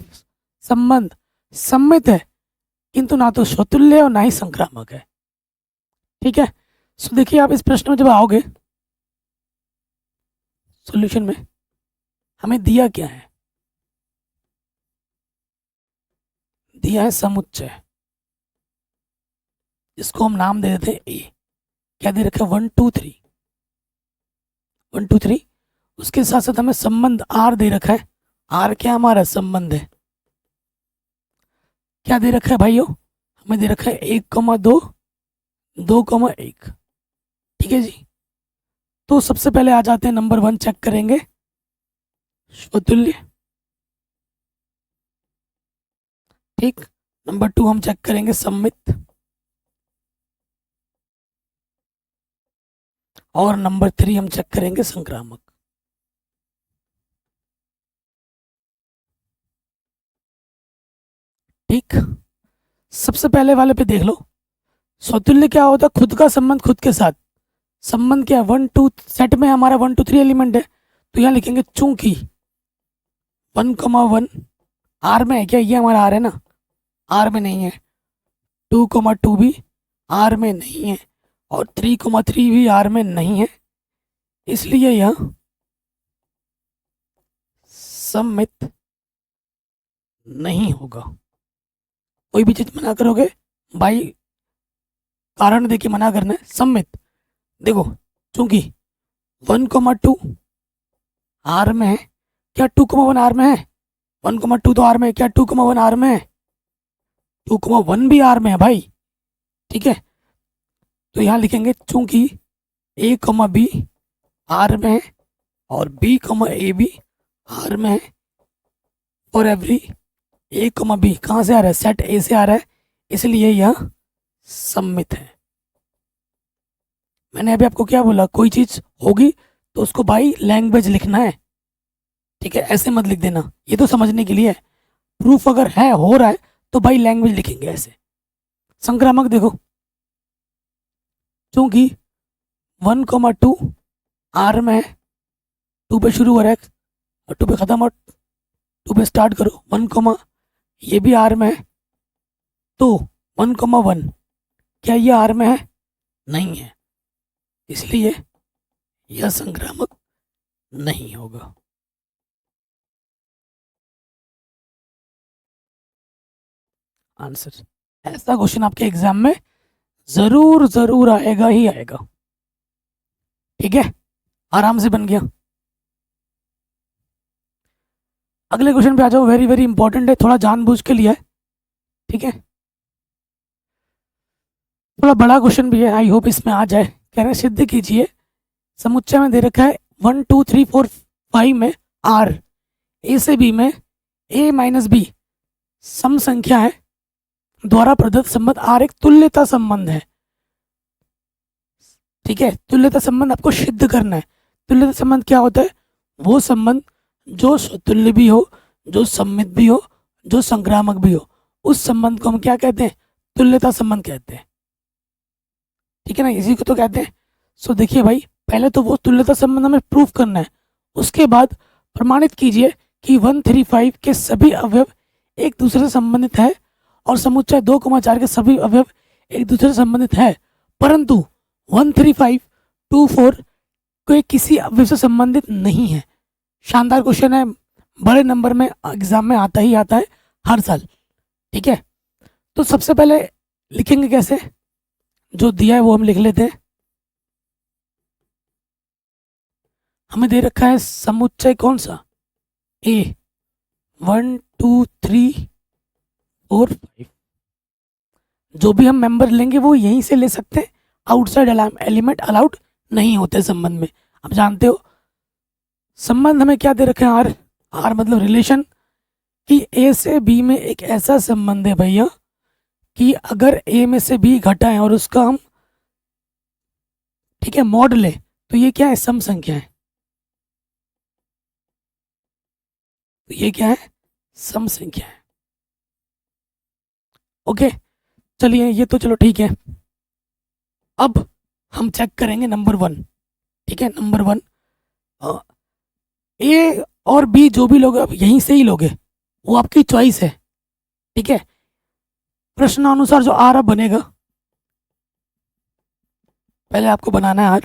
संबंध सम्मित है किंतु ना तो स्वतुल्य और ना ही संक्रामक है। ठीक है, सो देखिए आप इस प्रश्न में जब आओगे सॉल्यूशन में, हमें दिया क्या है? दिया है समुच्चय, जिसको हम नाम दे देते हैं ए। क्या दे रखा है? 1 2 3, 1 2 3। उसके साथ साथ हमें संबंध आर दे रखा है। आर क्या हमारा संबंध है? क्या दे रखा है भाइयों? हमें दे रखा है 1,2, 2,1। ठीक है जी, तो सबसे पहले आ जाते हैं नंबर 1 चेक करेंगे, स्वतुल्य। ठीक, नंबर 2 हम चेक करेंगे सम्मित, और नंबर 3 हम चेक करेंगे संक्रामक। ठीक, सबसे पहले वाले पे देख लो, स्वतुल्य क्या होता है? खुद का संबंध खुद के साथ। संबंध क्या है? 1 2, सेट में हमारा 1 2 3 एलिमेंट है, तो यहाँ लिखेंगे चूंकि 1,1 आर में है। क्या ये हमारा आर है ना? आर में नहीं है। 2,2 भी आर में नहीं है, और 3,3 भी आर में नहीं है, इसलिए यह सम्मित नहीं होगा। कोई भी चीज मना करोगे भाई, कारण देखिए मना करना है। सम्मित देखो, चूंकि 1,2 आर में है। क्या 2,1 आर में है? 1,2 तो आर में है। क्या 2,1 आर में है? 2,1 भी आर में है भाई। ठीक है, तो यहाँ लिखेंगे चूंकि ए कमा बी आर में है और बी कमा ए भी आर में है, और एवरी ए कमा बी कहाँ से आ रहा है? सेट ए से आ रहा है, इसलिए यह सम्मित है। मैंने अभी आपको क्या बोला? कोई चीज होगी तो उसको बाई लैंग्वेज लिखना है। ठीक है, ऐसे मत लिख देना, ये तो समझने के लिए है। प्रूफ अगर है, हो रहा है, तो बाई लैंग्वेज लिखेंगे ऐसे। संक्रामक देखो, चूंकि 1,2 आर में है, 2 पे शुरू हो रहा है और 2 पे खत्म, और 2 पे स्टार्ट करो, 1, ये भी आर में है, तो 1,1 क्या ये आर में है? नहीं है, इसलिए यह संक्रामक नहीं होगा। आंसर, ऐसा क्वेश्चन आपके एग्जाम में जरूर जरूर आएगा ही आएगा। ठीक है, आराम से बन गया। अगले क्वेश्चन पे आ जाओ, वेरी वेरी इंपॉर्टेंट है, थोड़ा जानबूझ के लिया है। ठीक है, थोड़ा बड़ा क्वेश्चन भी है, आई होप इसमें आ जाए। कह रहे हैं सिद्ध कीजिए, समुच्चय में दे रखा है 1 2 3 4 5 में आर, ए से बी में ए माइनस बी सम संख्या है, द्वारा प्रदत्त संबंध आर एक तुल्यता संबंध है। ठीक है, तुल्यता संबंध आपको सिद्ध करना है। तुल्यता संबंध क्या होता है? वो संबंध जो स्वतुल्य भी हो, जो सम्मित भी हो, जो संक्रामक भी हो, उस संबंध को हम क्या कहते हैं? तुल्यता संबंध कहते हैं। ठीक है ना, इसी को तो कहते हैं। सो देखिए भाई, पहले तो वो तुल्यता संबंध हमें प्रूफ करना है, उसके बाद प्रमाणित कीजिए कि 135 के सभी अवयव एक दूसरे से संबंधित है, और समुच्चय 2,4 के सभी अवयव एक दूसरे से संबंधित है, परंतु 135 24 कोई किसी अवयव से संबंधित नहीं है। शानदार क्वेश्चन है, बड़े नंबर में एग्जाम में आता ही आता है हर साल। ठीक है, तो सबसे पहले लिखेंगे कैसे? जो दिया है वो हम लिख लेते हैं। हमें दे रखा है समुच्चय कौन सा? ए, 1 2 3 4 5। जो भी हम मेंबर लेंगे वो यहीं से ले सकते हैं, आउटसाइड एलिमेंट अलाउड नहीं होते संबंध में। आप जानते हो संबंध हमें क्या दे रखे हैं? आर। आर मतलब रिलेशन, कि ए से बी में एक ऐसा संबंध है भैया कि अगर ए में से बी घटाएं और उसका हम, ठीक है, मॉड लें, तो ये क्या है? सम संख्या है। तो ये क्या है? सम संख्या है। ओके, चलिए ये तो चलो ठीक है। अब हम चेक करेंगे नंबर 1। ठीक है, नंबर 1, ए और बी जो भी लोगे अब यहीं से ही लोगे, वो आपकी चॉइस है। ठीक है, प्रश्नानुसार जो आर अब बनेगा, पहले आपको बनाना है आर।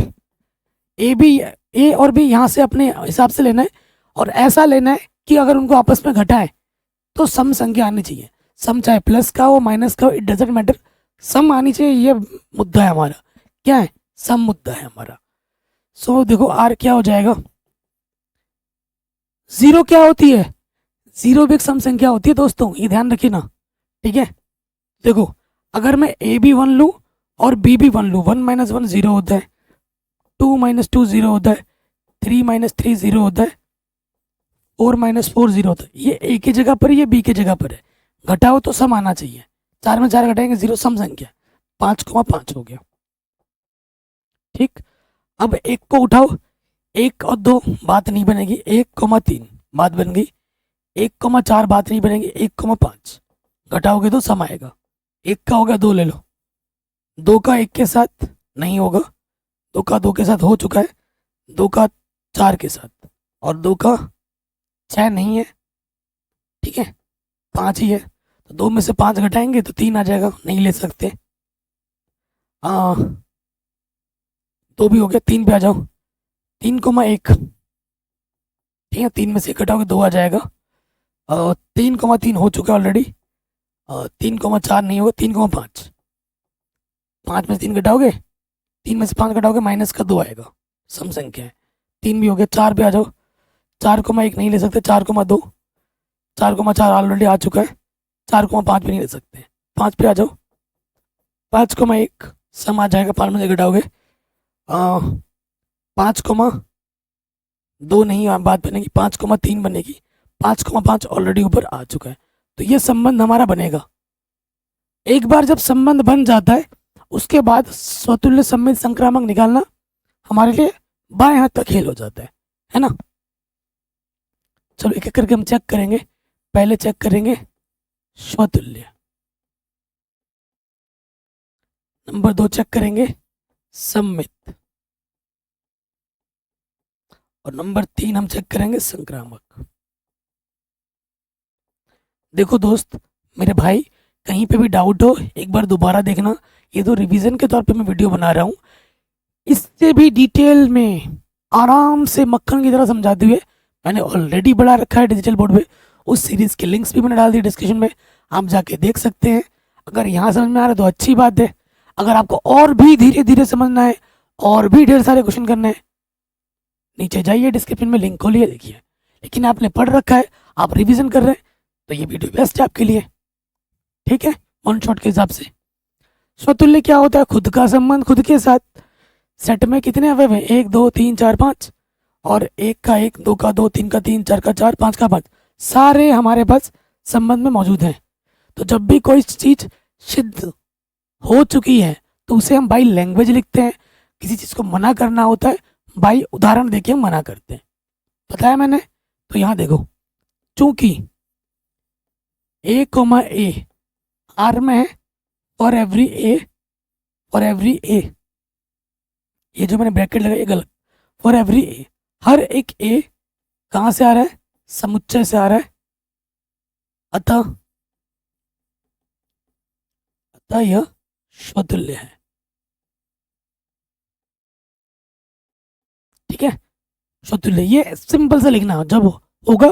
ए और बी यहाँ से अपने हिसाब से लेना है, और ऐसा लेना है कि अगर उनको आपस में घटाए तो सम संख्या आनी चाहिए। सम चाहे प्लस का हो माइनस का हो, इट डजेंट मैटर, सम आनी चाहिए। ये मुद्दा है हमारा, क्या है, सम मुद्दा है हमारा। सो देखो आर क्या हो जाएगा, जीरो क्या होती है, जीरो भी एक सम संख्या होती है दोस्तों, ये ध्यान रखिए ना, ठीक है। देखो अगर मैं ए भी वन लूँ और बी भी वन लूँ, वन माइनस वन जीरो होता है, टू माइनस टू जीरो होता है, थ्री माइनस थ्री जीरो होता है, फोर माइनस फोर जीरो होता है। ये ए की जगह पर, ये बी की जगह पर है, घटाओ तो सम आना चाहिए। चार में चार घटाएंगे जीरो, सम संख्या, 5,5 हो गया, ठीक। अब एक को उठाओ, एक और दो बात नहीं बनेगी, 1,3 बात बन गई, 1,4 बात नहीं बनेगी, 1,5 घटाओगे तो सम आएगा। एक का हो गया, दो ले लो, दो का एक के साथ नहीं होगा, दो का दो के साथ हो चुका है, दो का चार के साथ, और दो का छः नहीं है, ठीक है, पाँच ही है, तो दो में से पाँच घटाएंगे तो तीन आ जाएगा, नहीं ले सकते। दो भी हो गया, तीन पे आ जाओ, 3,1, ठीक है, तीन में से घटाओगे दो आ जाएगा। 3,3 हो चुका है ऑलरेडी, 3,4 नहीं होगा, 3,5, पाँच में से तीन घटाओगे, तीन में से पाँच घटाओगे माइनस का दो आएगा, सम संख्या है। तीन भी हो गया, चार पे आ जाओ, 4,1 नहीं ले सकते, 4,2, 4,4 ऑलरेडी आ चुका है, 4,5 भी नहीं ले सकते, पाँच पे आ जाओ, 5,1 सम आ जाएगा, पाँच में से घटाओगे 5,2 नहीं बात बनेगी, 5,3 बनेगी, 5,5 ऑलरेडी ऊपर आ चुका है। तो ये संबंध हमारा बनेगा। एक बार जब संबंध बन जाता है उसके बाद स्वतुल्य सममित संक्रामक निकालना हमारे लिए बाएं हाथ का खेल हो जाता है ना। चलो एक एक करके हम चेक करेंगे। पहले चेक करेंगे स्वतुल्य, नंबर 2 चेक करेंगे सममित, और नंबर 3 हम चेक करेंगे संक्रामक। देखो दोस्त मेरे भाई, कहीं पे भी डाउट हो एक बार दोबारा देखना, ये तो रिवीजन के तौर पे मैं वीडियो बना रहा हूँ, इससे भी डिटेल में आराम से मक्खन की तरह समझाते हुए मैंने ऑलरेडी बढ़ा रखा है डिजिटल बोर्ड पे। उस सीरीज़ के लिंक्स भी मैंने डाल दिए डिस्क्रिप्शन में, आप जाके देख सकते हैं। अगर यहाँ समझ में आ रहा है तो अच्छी बात है, अगर आपको और भी धीरे धीरे समझना है और भी ढेर सारे क्वेश्चन करने हैं, नीचे जाइए डिस्क्रिप्शन में लिंक खोलिए देखिए। लेकिन आपने पढ़ रखा है, आप रिविजन कर रहे हैं, तो ये वीडियो बेस्ट है आपके लिए, ठीक है, वन शॉट के हिसाब से। स्वतुल्य क्या होता है, खुद का संबंध खुद के साथ। सेट में कितने अवयव हैं, 1 2 3 4 5, और एक का एक, दो का दो, तीन का तीन, चार का चार, पाँच का पाँच, सारे हमारे पास संबंध में मौजूद हैं। तो जब भी कोई चीज़ सिद्ध हो चुकी है तो उसे हम बाई लैंग्वेज लिखते हैं। किसी चीज़ को मना करना होता है, बाई उदाहरण देके हम मना करते हैं, बताया मैंने। तो यहाँ देखो, चूंकि A, आर में है, फॉर एवरी ए, ये जो मैंने ब्रैकेट लगाई ये गलत, फॉर एवरी ए, हर एक ए कहाँ से आ रहा है, समुच्चय से आ रहा है। अतः यह स्वतुल्य है, ठीक है। स्वतुल्य ये सिंपल से लिखना, जब होगा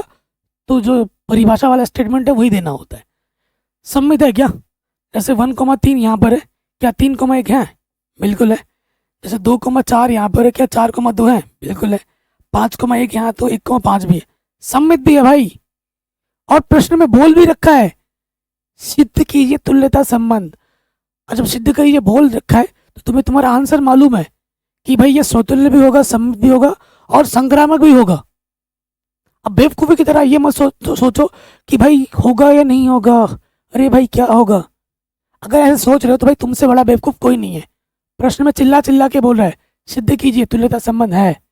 तो जो परिभाषा वाला स्टेटमेंट है वही देना होता है। सम्मित है क्या, जैसे 1,3 यहाँ पर है, क्या 3,1 है, बिल्कुल है। जैसे 2,4 यहाँ पर है, क्या 4,2 है, बिल्कुल है। 5,1 यहाँ तो 1,5 भी है, सम्मित भी है भाई। और प्रश्न में बोल भी रखा है, सिद्ध कीजिए तुल्यता संबंध। और जब सिद्ध करिए बोल रखा है तो तुम्हें तुम्हारा आंसर मालूम है कि भाई ये स्वतुल्य भी होगा, सम्मित भी होगा और संक्रामक भी होगा। अब बेवकूफ़ी की तरह ये मत सोचो कि भाई होगा या नहीं होगा, अरे भाई क्या होगा। अगर ऐसे सोच रहे हो तो भाई तुमसे बड़ा बेवकूफ़ कोई नहीं है। प्रश्न में चिल्ला चिल्ला के बोल रहा है सिद्ध कीजिए तुल्यता संबंध है,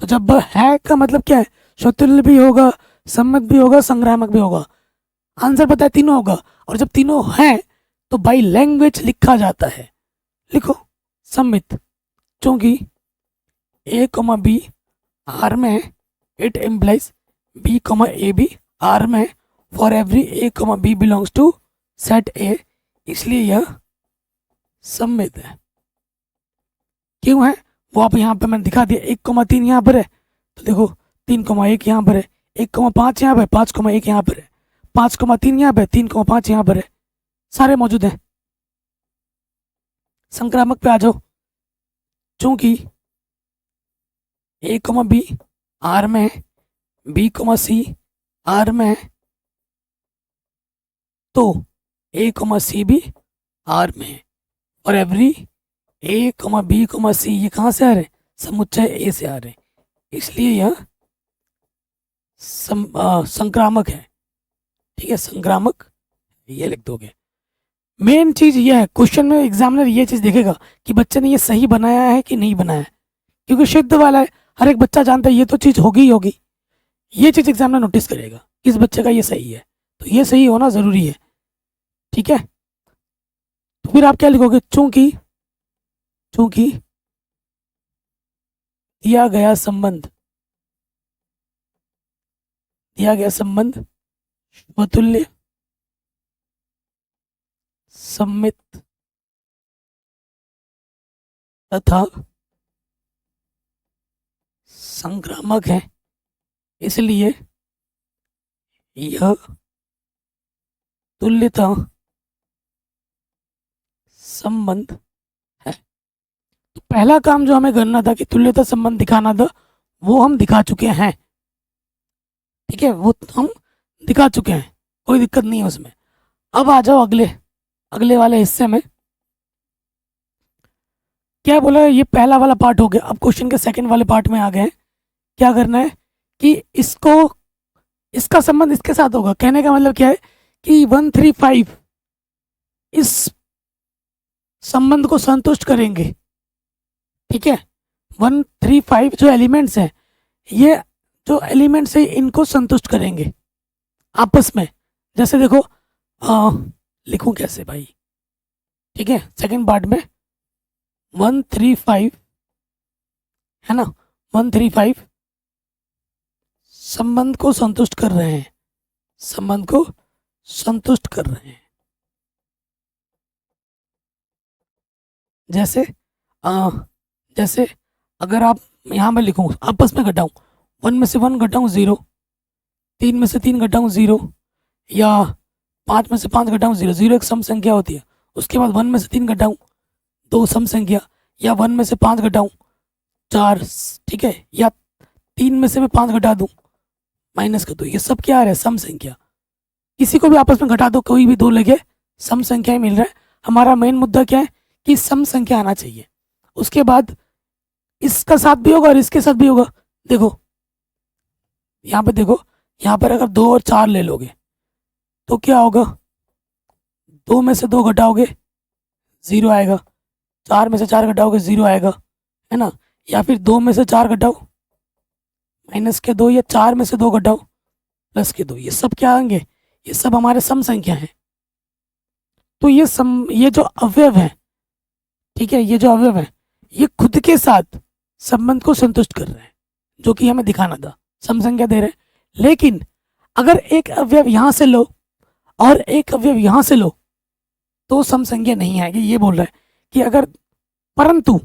तो जब है का मतलब क्या है, स्वतुल्य भी होगा, सम्मित भी होगा, संक्रामक भी होगा। आंसर पता है तीनों होगा, और जब तीनों हैं तो बाई लैंग्वेज लिखा जाता है। लिखो सम्मित, चूंकि A, B आर में है, it implies B, A, B R में, for every A, B belongs to set A, इसलिए यह सममित है। क्यों है वो आप यहाँ पे मैंने दिखा दिया। 1,3 यहाँ पर है तो देखो 3,1 यहाँ पर है, 1,5 यहाँ पर, 5,1 यहाँ पर है, 5,3 यहाँ पर, 3,5 यहाँ पर है, सारे मौजूद हैं। संक्रामक पे आ जाओ। चूंकि A, B R में है, B, C R में है, तो A, C भी R में है। और एवरी A, B, C ये कहाँ से आ रहे हैं? समुच्चय A से आ रहे हैं, इसलिए यह संक्रामक है। ठीक है, संक्रामक ये लिख दोगे। मेन चीज ये है, क्वेश्चन में एग्जामिनर ये चीज देखेगा कि बच्चे ने ये सही बनाया है कि नहीं बनाया है, क्योंकि शुद्ध वाला है, हर एक बच्चा जानता है ये तो चीज होगी ही होगी। ये चीज एग्जामिनर नोटिस करेगा किस बच्चे का ये सही है, तो ये सही होना जरूरी है। ठीक है, तो फिर आप क्या लिखोगे? चूंकि चूंकि दिया गया संबंध स्वतुल्य सममित तथा संक्रामक है, इसलिए यह तुल्यता संबंध है। तो पहला काम जो हमें करना था कि तुल्यता संबंध दिखाना था, वो हम दिखा चुके हैं। ठीक है, वो हम दिखा चुके हैं, कोई दिक्कत नहीं है उसमें। अब आ जाओ अगले वाले हिस्से में। क्या बोला है? ये पहला वाला पार्ट हो गया। अब क्वेश्चन के सेकंड वाले पार्ट में आ गए। क्या करना है कि इसका संबंध इसके साथ होगा। कहने का मतलब क्या है कि 135 इस संबंध को संतुष्ट करेंगे। ठीक है, 135 जो एलिमेंट्स हैं, ये जो एलिमेंट्स है इनको संतुष्ट करेंगे आपस में। जैसे देखो लिखूं कैसे भाई? ठीक है, सेकंड पार्ट में 135 है ना, 135 संबंध को संतुष्ट कर रहे हैं, संबंध को संतुष्ट कर रहे हैं। जैसे जैसे अगर आप यहाँ में लिखूँ, आपस में घटाऊँ, 1 में से 1 घटाऊँ 0, 3 में से 3 घटाऊँ 0, या 5 में से 5 घटाऊँ 0। 0 एक सम संख्या होती है। उसके बाद 1 में से 3 घटाऊँ 2 सम संख्या, या 1 में से 5 घटाऊँ 4। ठीक है, या 3 में से मैं 5 घटा दूँ माइनस कर दूँ, ये सब क्या आ रहा है? सम संख्या। किसी को भी आपस में घटा दो, कोई भी दो लगे, सम संख्या ही मिल रहा है। हमारा मेन मुद्दा क्या है कि सम संख्या आना चाहिए। उसके बाद इसका साथ भी होगा और इसके साथ भी होगा। देखो यहाँ पे, देखो यहाँ पर अगर 2 और 4 ले लोगे तो क्या होगा? 2 में से 2 घटाओगे 0 आएगा, 4 में से 4 घटाओगे 0 आएगा, है ना। या फिर 2 में से 4 घटाओ माइनस के 2, या 4 में से 2 घटाओ प्लस के 2, ये सब क्या आएंगे? ये सब हमारे सम संख्या हैं। तो ये जो अवयव है, ठीक है, ये जो अवयव है, ये खुद के साथ संबंध को संतुष्ट कर रहे हैं, जो कि हमें दिखाना था। सम संख्या दे रहे हैं, लेकिन अगर एक अवयव यहाँ से लो और एक अवयव यहाँ से लो तो सम संख्या नहीं आएगी। ये बोल रहा है कि अगर, परंतु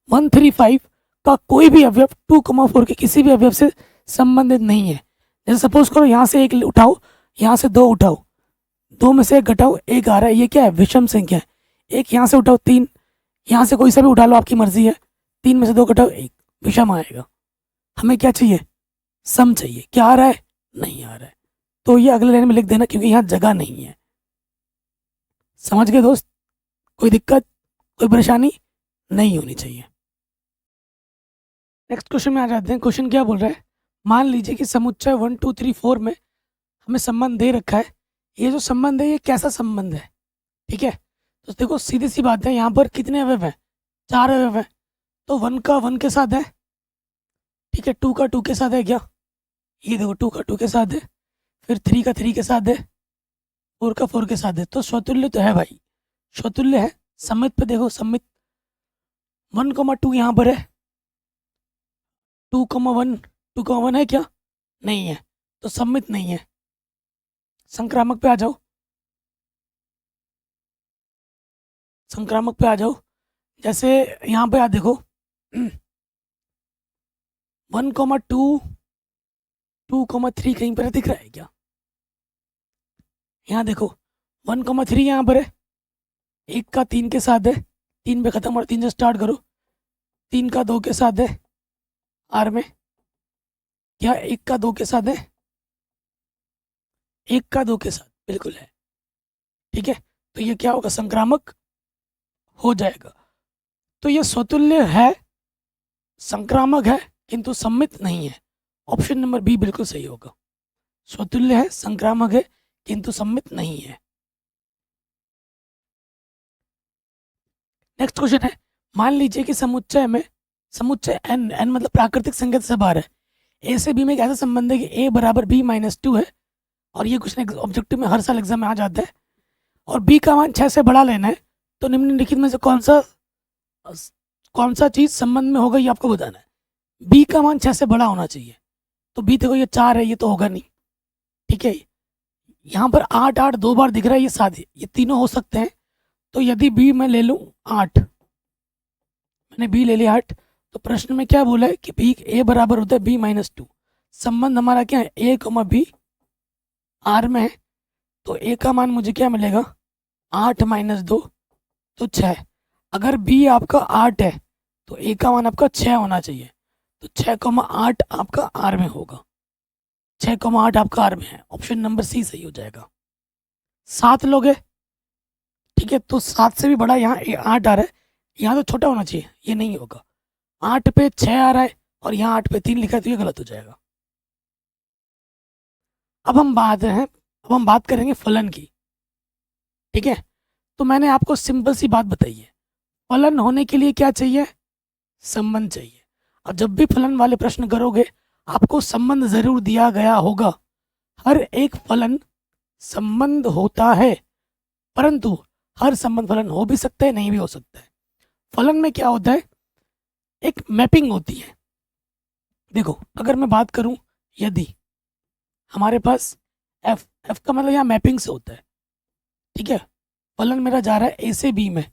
135 का कोई भी अवयव 2,4 के किसी भी अवयव से संबंधित नहीं है। जैसे सपोज करो यहाँ से 1 उठाओ, यहाँ से 2 उठाओ, 2 में से 1 घटाओ 1 आ रहा है, ये क्या है? विषम संख्या है। 1 यहाँ से उठाओ 3, यहाँ से कोई सा भी उठा लो, आपकी मर्जी है। 3 में से 2 घटाओ 1, विषम आएगा। हमें क्या चाहिए? सम चाहिए। क्या आ रहा है? नहीं आ रहा है। तो ये अगले लाइन में लिख देना, क्योंकि यहाँ जगह नहीं है। समझ गए दोस्त? कोई दिक्कत, कोई परेशानी नहीं होनी चाहिए। नेक्स्ट क्वेश्चन में आ जाते हैं। क्वेश्चन क्या बोल रहा है? मान लीजिए कि समुच्चय 1 2 3 4 में हमें संबंध दे रखा है। ये जो संबंध है ये कैसा संबंध है? ठीक है, तो देखो सीधी सी बात है, यहाँ पर कितने अवयव हैं? 4 अवयव हैं। तो 1 का 1 के साथ है, ठीक है, 2 का 2 के साथ है। क्या ये देखो 2 का 2 के साथ है, फिर 3 का 3 के साथ है, 4 का 4 के साथ है। तो स्वतुल्य तो है भाई, स्वतुल्य है। सम्मित पे देखो, सम्मित 1,2 यहाँ पर है, 2,1 है क्या? नहीं है, तो सम्मित नहीं है। संक्रामक पे आ जाओ। संक्रामक पे आ जाओ। जैसे यहाँ पे आ देखो 1,2 2,3 कहीं पर दिख रहा है क्या? यहाँ देखो 1,3 यहाँ पर है, 1 का 3 के साथ है, 3 पे खत्म और 3 से स्टार्ट करो, 3 का 2 के साथ है आर में, क्या 1 का 2 के साथ है? 1 का 2 के साथ बिल्कुल है। ठीक है, तो ये क्या होगा? संक्रामक हो जाएगा। तो ये स्वतुल्य है, संक्रामक है, किंतु सम्मित नहीं है। ऑप्शन नंबर बी बिल्कुल सही होगा। स्वतुल्य है, संक्रामक है, किंतु सम्मित नहीं है। नेक्स्ट क्वेश्चन है, मान लीजिए कि समुच्चय में, समुच्चय एन, एन मतलब प्राकृतिक संकेत से बाहर है, ए से बी में एक ऐसा संबंध है कि ए बराबर बी माइनस 2 है, और ये क्वेश्चन ऑब्जेक्टिव में हर साल एग्जाम में आ जाता है, और बी का मान 6 से बड़ा लेना है, तो निम्नलिखित में से कौन सा चीज़ संबंध में होगा ये आपको बताना है। बी का मान 6 से बड़ा होना चाहिए, तो बी देखो ये 4 है, ये तो होगा नहीं। ठीक है, यहाँ पर 8 8 2 बार दिख रहा है, ये 7, ये तीनों हो सकते हैं। तो यदि बी मैं ले लूँ 8, मैंने बी ले लिया 8, तो प्रश्न में क्या बोला है कि बी ए बराबर होता है बी माइनस 2। संबंध हमारा क्या है? ए कमा बी आर में है, तो ए का मान मुझे क्या मिलेगा? 8 माइनस 2 तो 6। अगर बी आपका 8 है तो ए का मान आपका 6 होना चाहिए, तो 6,8 आपका आर में होगा। 6,8 आपका आर में है, ऑप्शन नंबर सी सही हो जाएगा। 7 लोग है, ठीक है, तो 7 से भी बड़ा यहाँ 8 आ रहा है, यहाँ तो छोटा होना चाहिए, ये नहीं होगा। 8 पे 6 आ रहा है और यहाँ 8 पे 3 लिखा है, तो ये गलत हो जाएगा। अब हम बात करेंगे फलन की। ठीक है, तो मैंने आपको सिंपल सी बात बताई है, फलन होने के लिए क्या चाहिए? संबंध चाहिए। और जब भी फलन वाले प्रश्न करोगे आपको संबंध जरूर दिया गया होगा। हर एक फलन संबंध होता है, परंतु हर संबंध फलन हो भी सकता है, नहीं भी हो सकता है। फलन में क्या होता है? एक मैपिंग होती है। देखो अगर मैं बात करूं, यदि हमारे पास एफ, एफ का मतलब यहाँ मैपिंग से होता है। ठीक है, फलन मेरा जा रहा है ए से बी में,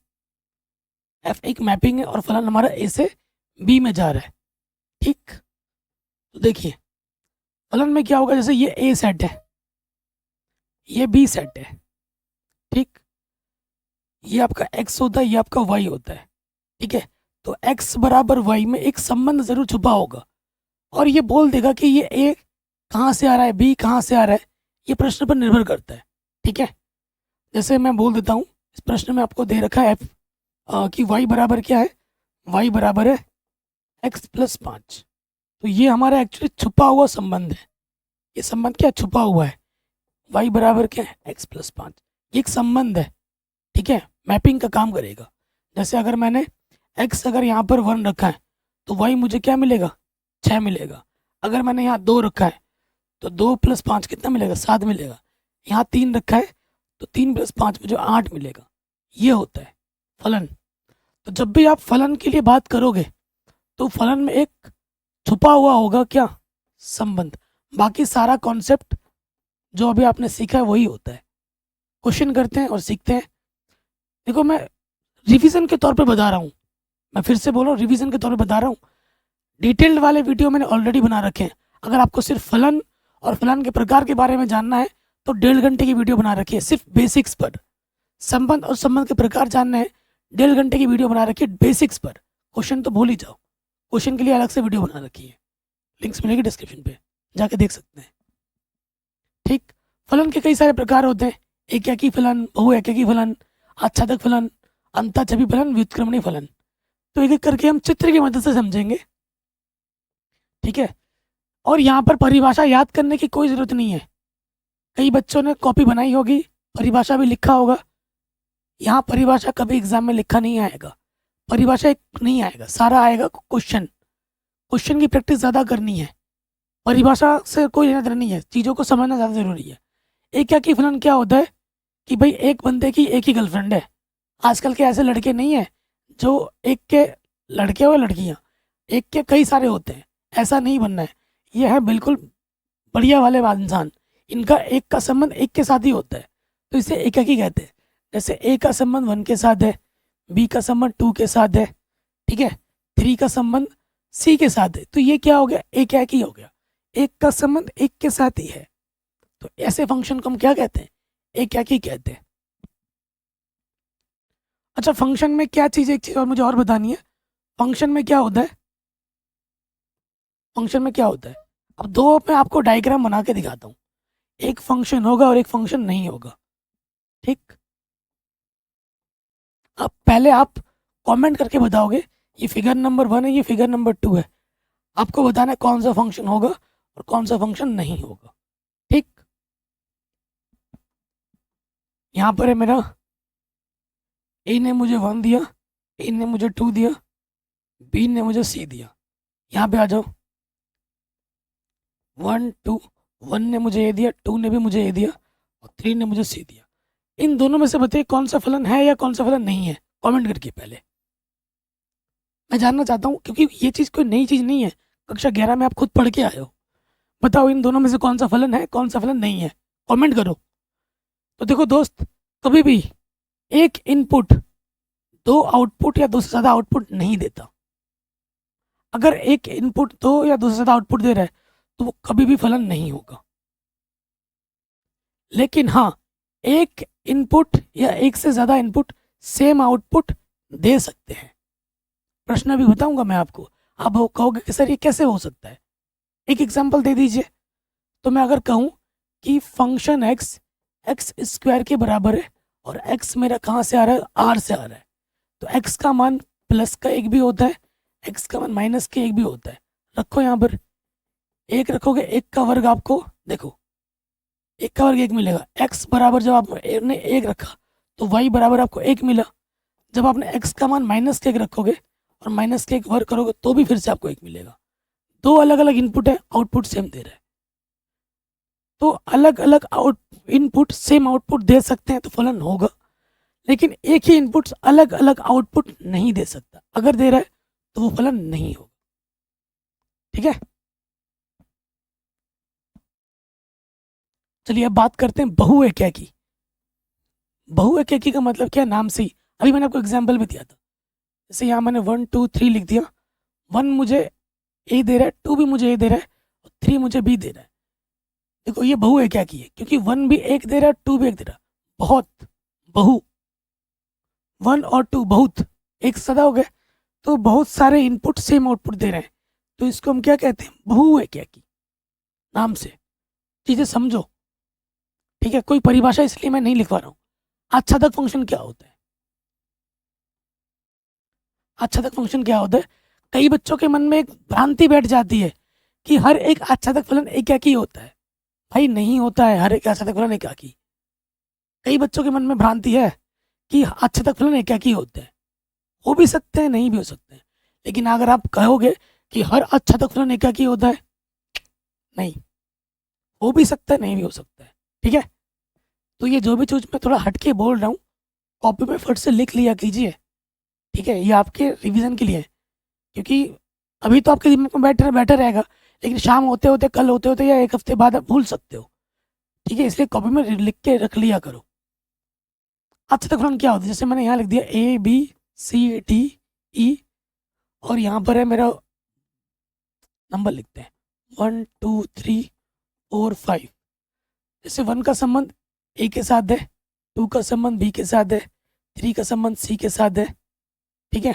एफ एक मैपिंग है और फलन हमारा ए से बी में जा रहा है। ठीक, तो देखिए फलन में क्या होगा, जैसे ये ए सेट है, ये बी सेट है, ठीक, ये आपका एक्स होता है, ये आपका वाई होता है। ठीक है, तो एक्स बराबर वाई में एक संबंध जरूर छुपा होगा, और ये बोल देगा कि ये ए कहाँ से आ रहा है, बी कहाँ से आ रहा है, ये प्रश्न पर निर्भर करता है। ठीक है, जैसे मैं बोल देता हूँ, इस प्रश्न में आपको दे रखा है एफ कि वाई बराबर क्या है? वाई बराबर है एक्स प्लस 5। तो ये हमारा एक्चुअली छुपा हुआ संबंध है। ये संबंध क्या छुपा हुआ है? वाई बराबर क्या है? X plus 5। ये एक संबंध है। ठीक है, मैपिंग का काम करेगा। जैसे अगर मैंने एक्स अगर यहाँ पर 1 रखा है तो वाई मुझे क्या मिलेगा? 6 मिलेगा। अगर मैंने यहाँ 2 रखा है तो 2 प्लस 5 कितना मिलेगा? 7 मिलेगा। यहाँ 3 रखा है तो 3 प्लस 5 मुझे 8 मिलेगा। ये होता है फलन। तो जब भी आप फलन के लिए बात करोगे तो फलन में एक छुपा हुआ होगा क्या? संबंध। बाकी सारा कॉन्सेप्ट जो अभी आपने सीखा है वही होता है। क्वेश्चन करते हैं और सीखते हैं। देखो मैं रिवीजन के तौर पे बता रहा हूँ, मैं फिर से बोल रहा हूँ, रिवीजन के तौर पे बता रहा हूँ। डिटेल्ड वाले वीडियो मैंने ऑलरेडी बना रखे हैं। अगर आपको सिर्फ फलन और फलन के प्रकार के बारे में जानना है तो 1.5 घंटे की वीडियो बना रखी है सिर्फ बेसिक्स पर। संबंध और संबंध के प्रकार जानने हैं, 1.5 घंटे की वीडियो बना रखी है बेसिक्स पर। क्वेश्चन तो भूल ही जाओ, क्वेश्चन के लिए अलग से वीडियो बना रखी है, लिंक्स मिलेगी डिस्क्रिप्शन पे, जाके देख सकते हैं। ठीक, फलन के कई सारे प्रकार होते हैं, एकैकी फलन, बहुएकैकी फलन, आच्छादक फलन, अंतःछवि फलन, व्युत्क्रमणीय फलन। तो एक एक करके हम चित्र की मदद से समझेंगे। ठीक है, और यहाँ पर परिभाषा याद करने की कोई ज़रूरत नहीं है। कई बच्चों ने कॉपी बनाई होगी, परिभाषा भी लिखा होगा। यहाँ परिभाषा कभी एग्जाम में लिखा नहीं आएगा, परिभाषा एक नहीं आएगा, सारा आएगा क्वेश्चन। क्वेश्चन की प्रैक्टिस ज़्यादा करनी है, परिभाषा से कोई लेना देना नहीं है, चीज़ों को समझना ज़्यादा ज़रूरी है। एकैकी फलन क्या होता है कि भाई एक बंदे की एक ही गर्लफ्रेंड है। आजकल के ऐसे लड़के नहीं है जो एक के लड़के हो लड़कियाँ, एक के कई सारे होते हैं, ऐसा नहीं बनना है। ये है बिल्कुल बढ़िया वाले इंसान, इनका एक का संबंध एक के साथ ही होता है, तो इसे एकैकी कहते हैं। जैसे ए का संबंध 1 के साथ है, बी का संबंध 2 के साथ है, ठीक है, 3 का संबंध सी के साथ है, तो ये क्या हो गया, एक एक ही हो गया, एक का संबंध एक के साथ ही है, तो ऐसे फंक्शन को हम क्या कहते हैं, एक ही कहते हैं। अच्छा, फंक्शन में क्या चीज़, एक चीज़ और मुझे और बतानी है, फंक्शन में क्या होता है, फंक्शन में क्या होता है, अब दो मैं आपको डायग्राम बना के दिखाता हूँ, एक फंक्शन होगा और एक फंक्शन नहीं होगा, ठीक। अब पहले आप कमेंट करके बताओगे ये फिगर नंबर 1 है, ये फिगर नंबर 2 है, आपको बताना है कौन सा फंक्शन होगा और कौन सा फंक्शन नहीं होगा, ठीक। यहाँ पर है मेरा, ए ने मुझे 1 दिया, ए ने मुझे 2 दिया, बी ने मुझे सी दिया, यहाँ पे आ जाओ, 1 2, 1 ने मुझे ए दिया, 2 ने भी मुझे ए दिया और 3 ने मुझे सी दिया, इन दोनों में से बताइए कौन सा फलन है या कौन सा फलन नहीं है, कमेंट करके पहले मैं जानना चाहता हूँ, क्योंकि ये चीज़ कोई नई चीज़ नहीं है, कक्षा 11 में आप खुद पढ़ के आए हो। बताओ इन दोनों में से कौन सा फलन है, कौन सा फलन नहीं है, कमेंट करो। तो देखो दोस्त, कभी भी एक इनपुट दो आउटपुट या दो से ज़्यादा आउटपुट नहीं देता। अगर एक इनपुट दो या दो से ज़्यादा आउटपुट दे रहा है तो वो कभी भी फलन नहीं होगा। लेकिन हाँ, एक इनपुट या एक से ज़्यादा इनपुट सेम आउटपुट दे सकते हैं। प्रश्न भी बताऊंगा मैं आपको, आप कहोगे कि सर ये कैसे हो सकता है, एक एग्जांपल दे दीजिए। तो मैं अगर कहूँ कि फंक्शन एक्स एक्स स्क्वायर के बराबर है और एक्स मेरा कहाँ से आ रहा है, आर से आ रहा है, तो एक्स का मान प्लस का एक भी होता है, एक्स का मान माइनस के एक भी होता है। रखो यहाँ पर, एक रखोगे, एक का वर्ग आपको देखो, एक का वर्ग एक मिलेगा। एक्स बराबर जब आपने एक रखा तो वाई बराबर आपको एक मिला। जब आपने एक्स का मान माइनस के एक रखोगे और माइनस के एक वर्ग करोगे तो भी फिर से आपको एक मिलेगा। दो अलग अलग इनपुट है, आउटपुट सेम दे रहा है। तो अलग अलग इनपुट सेम आउटपुट दे सकते हैं तो फलन होगा, लेकिन एक ही इनपुट अलग अलग आउटपुट नहीं दे सकता। अगर दे रहा है तो वो फलन नहीं होगा, ठीक है। चलिए अब बात करते हैं बहुएक्या की। बहुएक्या की का मतलब क्या, नाम से ही, अभी मैंने आपको एग्जाम्पल भी दिया था। जैसे यहाँ मैंने 1 2 3 लिख दिया, 1 मुझे ए दे रहा है, 2 भी मुझे ए दे रहा है और 3 मुझे बी दे रहा है। देखो ये बहुएक्या की है, क्योंकि 1 भी एक दे रहा है, 2 भी एक दे रहा है। बहुत, बहु, 1 और 2 बहुत, एक सदा हो गए, तो बहुत सारे इनपुट सेम आउटपुट दे रहे हैं, तो इसको हम क्या कहते हैं, बहुएक्या की नाम से। चीज़ें समझो, ठीक है। कोई परिभाषा इसलिए मैं नहीं लिखवा रहा हूँ। आच्छादक फंक्शन क्या होता है, आच्छादक फंक्शन क्या होता है, कई बच्चों के मन में एक भ्रांति बैठ जाती है कि हर एक आच्छादक फलन एकाकी होता है। भाई नहीं होता है हर एक आच्छादक फलन एकाकी। कई बच्चों के मन में भ्रांति है कि आच्छादक फलन एकाकी होते हैं, हो भी सकते हैं, नहीं भी हो सकते हैं। लेकिन अगर आप कहोगे कि हर आच्छादक फलन एकाकी होता है, नहीं, हो भी सकता है, नहीं भी हो सकता है, ठीक है। तो ये जो भी चीज़ मैं थोड़ा हटके बोल रहा हूँ, कॉपी पे फट से लिख लिया कीजिए, ठीक है। ये आपके रिवीजन के लिए है, क्योंकि अभी तो आपके दिमाग में बैठा रहेगा, लेकिन शाम होते होते, कल होते होते या एक हफ्ते बाद आप भूल सकते हो, ठीक है। इसलिए कॉपी में लिख के रख लिया करो। आच्छादक फलन क्या होता है, जैसे मैंने यहाँ लिख दिया ए बी सी डी ई, और यहाँ पर है मेरा नंबर लिखते हैं 1 2 3 4 5। जैसे 1 का संबंध ए के साथ है, 2 का संबंध बी के साथ है, 3 का संबंध सी के साथ है, ठीक है।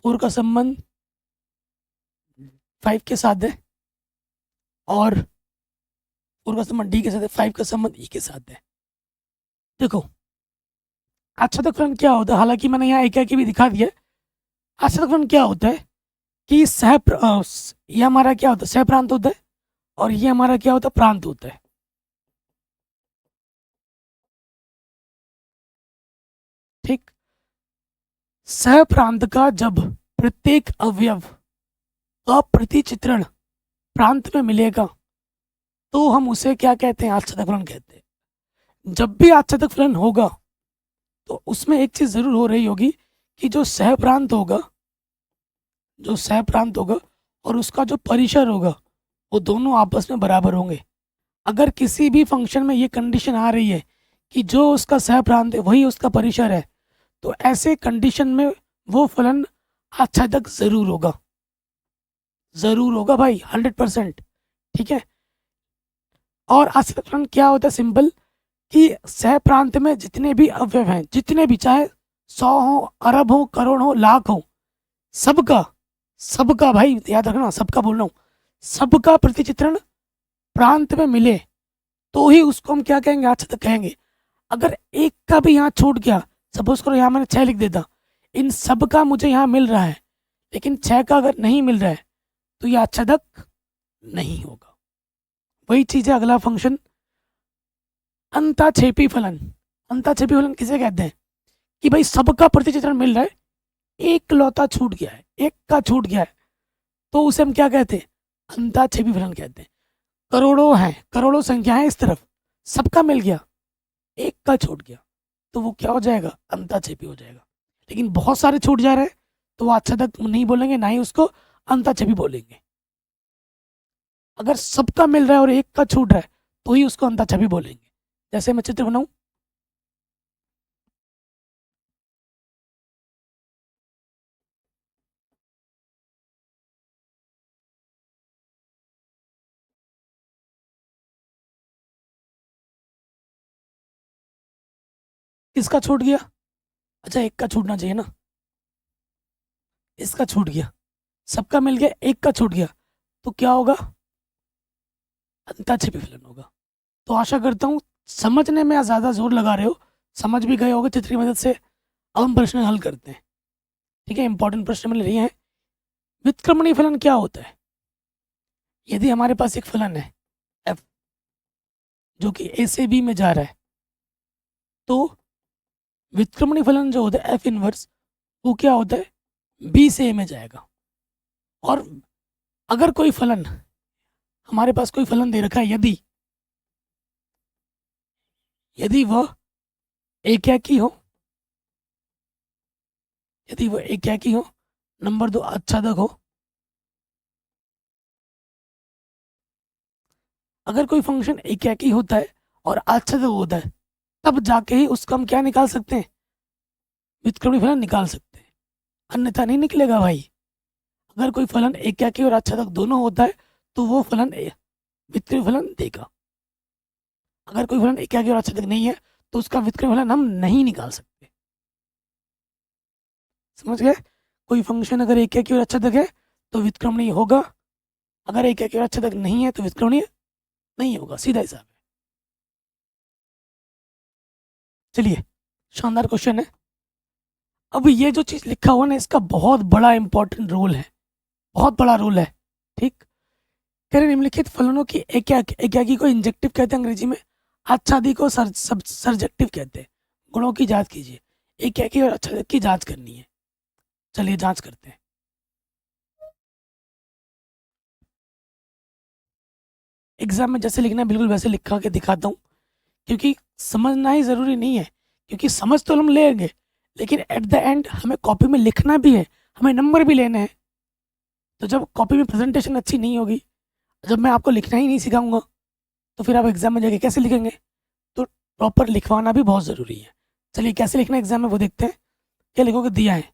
4 का संबंध 5 के साथ है, और 4 का संबंध डी के साथ है, 5 का संबंध ई के साथ है। देखो आच्छादक फलन क्या होता है, हालांकि मैंने यहाँ एक भी दिखा दिया। आच्छादक फलन क्या होता है कि ये हमारा क्या होता है, सह प्रांत होता है, और ये हमारा क्या होता है, प्रांत होता है, ठीक। सह प्रांत का जब प्रत्येक अवयव का प्रतिचित्रण प्रांत में मिलेगा तो हम उसे क्या कहते हैं, आच्छादक फलन कहते हैं। जब भी आच्छादक फलन होगा तो उसमें एक चीज जरूर हो रही होगी कि जो सह प्रांत होगा, जो सह प्रांत होगा और उसका जो परिसर होगा, वो दोनों आपस में बराबर होंगे। अगर किसी भी फंक्शन में ये कंडीशन आ रही है कि जो उसका सह प्रांत है वही उसका परिसर है, तो ऐसे कंडीशन में वो फलन आच्छादक जरूर होगा भाई, 100%। ठीक है। और आच्छादक फलन क्या होता है, सिंपल, कि सह प्रांत में जितने भी अवयव हैं, जितने भी, चाहे 100 हो, अरब हो, करोड़ हो, लाख हो, सबका सबका भाई याद रखना, सबका बोल रहा हूँ, सबका प्रतिचित्रण प्रांत में मिले तो ही उसको हम क्या कहेंगे, आच्छादक कहेंगे। अगर एक का भी यहाँ छूट गया, सपोज करो यहाँ मैंने 6 लिख देता, इन सब का मुझे यहाँ मिल रहा है, लेकिन 6 का अगर नहीं मिल रहा है तो यह आच्छादक नहीं होगा। वही चीज है अगला फंक्शन, अंताक्षेपी फलन। अंताक्षेपी फलन किसे कहते हैं, कि भाई सबका प्रतिचित्रण मिल रहा है, एक लौता छूट गया है, एक का छूट गया है, तो उसे हम क्या कहते हैं, अंताक्षेपी फलन कहते हैं। करोड़ों हैं, करोड़ों संख्या है इस तरफ, सबका मिल गया, एक का छूट गया, तो वो क्या हो जाएगा, अंताक्षेपी हो जाएगा। लेकिन बहुत सारे छूट जा रहे हैं तो वो आच्छादक नहीं बोलेंगे, ना ही उसको अंताक्षेपी बोलेंगे। अगर सबका मिल रहा है और एक का छूट रहा है तो ही उसको अंताक्षेपी बोलेंगे। जैसे मैं चित्र बनाऊं, किसका छूट गया, अच्छा एक का छूटना चाहिए ना, इसका छूट गया, सबका मिल गया, एक का छूट गया, तो क्या होगा, अंताक्षेपी फलन होगा। तो आशा करता हूँ समझने में ज़्यादा जोर लगा रहे हो, समझ भी गए होगे चित्र की मदद से। अब हम प्रश्न हल करते हैं। ठीक है, इंपॉर्टेंट प्रश्न मिल रही है। व्युत्क्रमणीय फलन क्या होता है, यदि हमारे पास एक फलन है f जो कि a से b में जा रहा है, तो व्युत्क्रमणीय फलन जो होता है f इनवर्स, वो क्या होता है, b से a में जाएगा। और अगर कोई फलन, हमारे पास कोई फलन दे रखा है, यदि वह एकाकी हो, यदि वह एकाकी हो, नंबर 2 आच्छादक हो। अगर कोई फंक्शन एकाकी होता है और आच्छादक होता है, तब जाके ही उसका हम क्या निकाल सकते हैं, व्युत्क्रमणीय फलन निकाल सकते हैं, अन्यथा नहीं निकलेगा भाई। अगर कोई फलन एकाकी और आच्छादक दोनों होता है तो वो फलन व्युत्क्रमणीय फलन देगा। अगर कोई फलन एकाकी और आच्छादक नहीं है तो उसका व्युत्क्रमणीय फलन हम नहीं निकाल सकते। समझ गए, कोई फंक्शन अगर एकाकी और आच्छादक है तो व्युत्क्रमणीय होगा, अगर एकाकी और आच्छादक नहीं है तो व्युत्क्रमणीय नहीं होगा, सीधा हिसाब है। चलिए, शानदार क्वेश्चन है। अब ये जो चीज लिखा हुआ ना, इसका बहुत बड़ा इंपॉर्टेंट रोल है, बहुत बड़ा रोल है। ठीक, कह रहे निम्नलिखित फलनों की एकाकी को इंजेक्टिव कहते हैं अंग्रेजी में, आच्छादी को सर्जेक्टिव कहते हैं। गुणों की जांच कीजिए, एकाकी और आच्छादक की जांच करनी है। चलिए जांच करते हैं। एग्जाम में जैसे लिखना है बिल्कुल वैसे लिखा के दिखाता हूँ, क्योंकि समझना ही ज़रूरी नहीं है, क्योंकि समझ तो हम लेंगे, लेकिन एट द एंड हमें कॉपी में लिखना भी है, हमें नंबर भी लेने हैं। तो जब कॉपी में प्रेजेंटेशन अच्छी नहीं होगी, जब मैं आपको लिखना ही नहीं सिखाऊंगा, तो फिर आप एग्जाम में जाके कैसे लिखेंगे। तो प्रॉपर लिखवाना भी बहुत ज़रूरी है। चलिए कैसे लिखना एग्जाम में वो देखते हैं। क्या लिखोगे, दिया है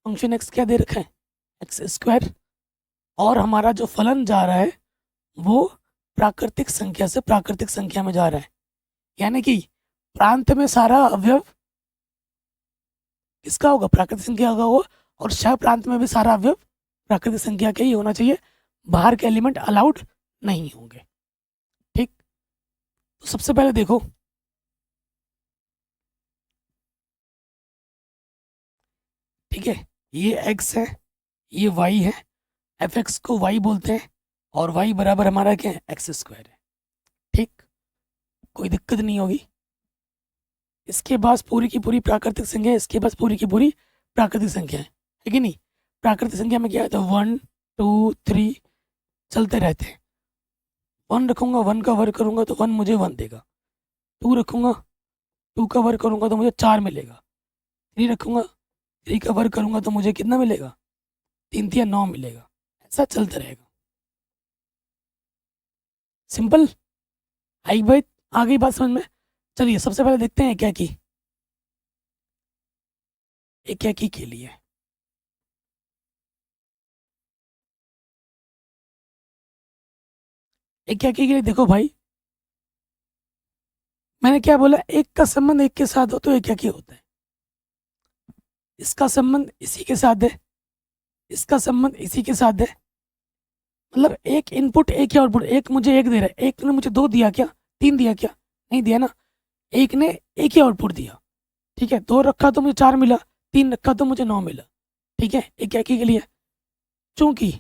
फंक्शन एक्स, क्या दे रखा है, एक्स स्क्वायर, और हमारा जो फलन जा रहा है वो प्राकृतिक संख्या से प्राकृतिक संख्या में जा रहा है, यानी कि प्रांत में सारा अवयव किसका होगा, प्राकृतिक संख्या का होगा, और शह प्रांत में भी सारा अवयव प्राकृतिक संख्या का ही होना चाहिए, बाहर के एलिमेंट अलाउड नहीं होंगे। ठीक, तो सबसे पहले देखो, ठीक है, ये x है, ये y है, fx को y बोलते हैं, और y बराबर हमारा क्या है, एक्स स्क्वायर है। ठीक, कोई दिक्कत नहीं होगी। इसके पास पूरी की पूरी प्राकृतिक संख्या है, इसके पास पूरी की पूरी प्राकृतिक संख्या है कि नहीं। प्राकृतिक संख्या में क्या होता है, 1 2 3 चलते रहते हैं। 1 रखूंगा, 1 का वर्ग करूंगा तो 1 मुझे 1 देगा। 2 रखूंगा, 2 का वर्ग करूंगा तो मुझे 4 मिलेगा। 3 रखूंगा, 3 का वर्ग करूंगा तो मुझे कितना मिलेगा, 3 3 9 मिलेगा। ऐसा चलता रहेगा। सिंपल, आई बात, आ गई बात समझ में। चलिए सबसे पहले देखते हैं क्या की, एकाकी के लिए। एकाकी के लिए देखो भाई, मैंने क्या बोला, एक का संबंध एक के साथ हो तो एकाकी होता है। इसका संबंध इसी के साथ है, इसका संबंध इसी के साथ है, मतलब एक इनपुट एक ही आउटपुट। एक मुझे एक दे रहा है, एक ने मुझे दो दिया क्या, तीन दिया क्या, नहीं दिया ना। एक ने एक ही आउटपुट दिया, ठीक है। दो रखा तो मुझे चार मिला, तीन रखा तो मुझे नौ मिला, ठीक है। एकाकी के लिए चूंकि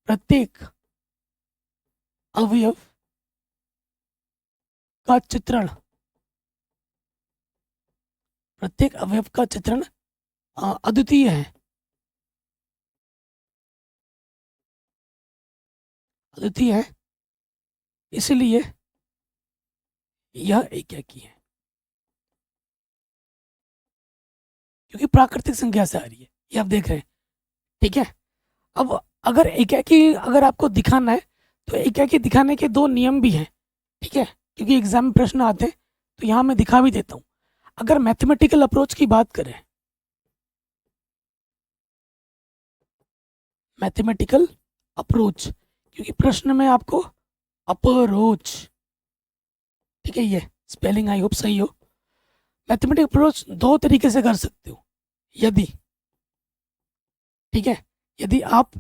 प्रत्येक अवयव का चित्रण, प्रत्येक अवयव का चित्रण अद्वितीय है, अद्वितीय है, इसलिए यह एकाकी है, क्योंकि प्राकृतिक संख्या से आ रही है, ये आप देख रहे हैं, ठीक है। अब अगर एकाकी अगर आपको दिखाना है तो एकाकी दिखाने के दो नियम भी हैं, ठीक है, क्योंकि एग्जाम में प्रश्न आते हैं तो यहाँ मैं दिखा भी देता हूँ। अगर मैथमेटिकल अप्रोच की बात करें, मैथमेटिकल अप्रोच, क्योंकि प्रश्न में आपको अप्रोच, ठीक है, ये स्पेलिंग आई होप सही हो। मैथमेटिकल अप्रोच दो तरीके से कर सकते हो, यदि, ठीक है, यदि आप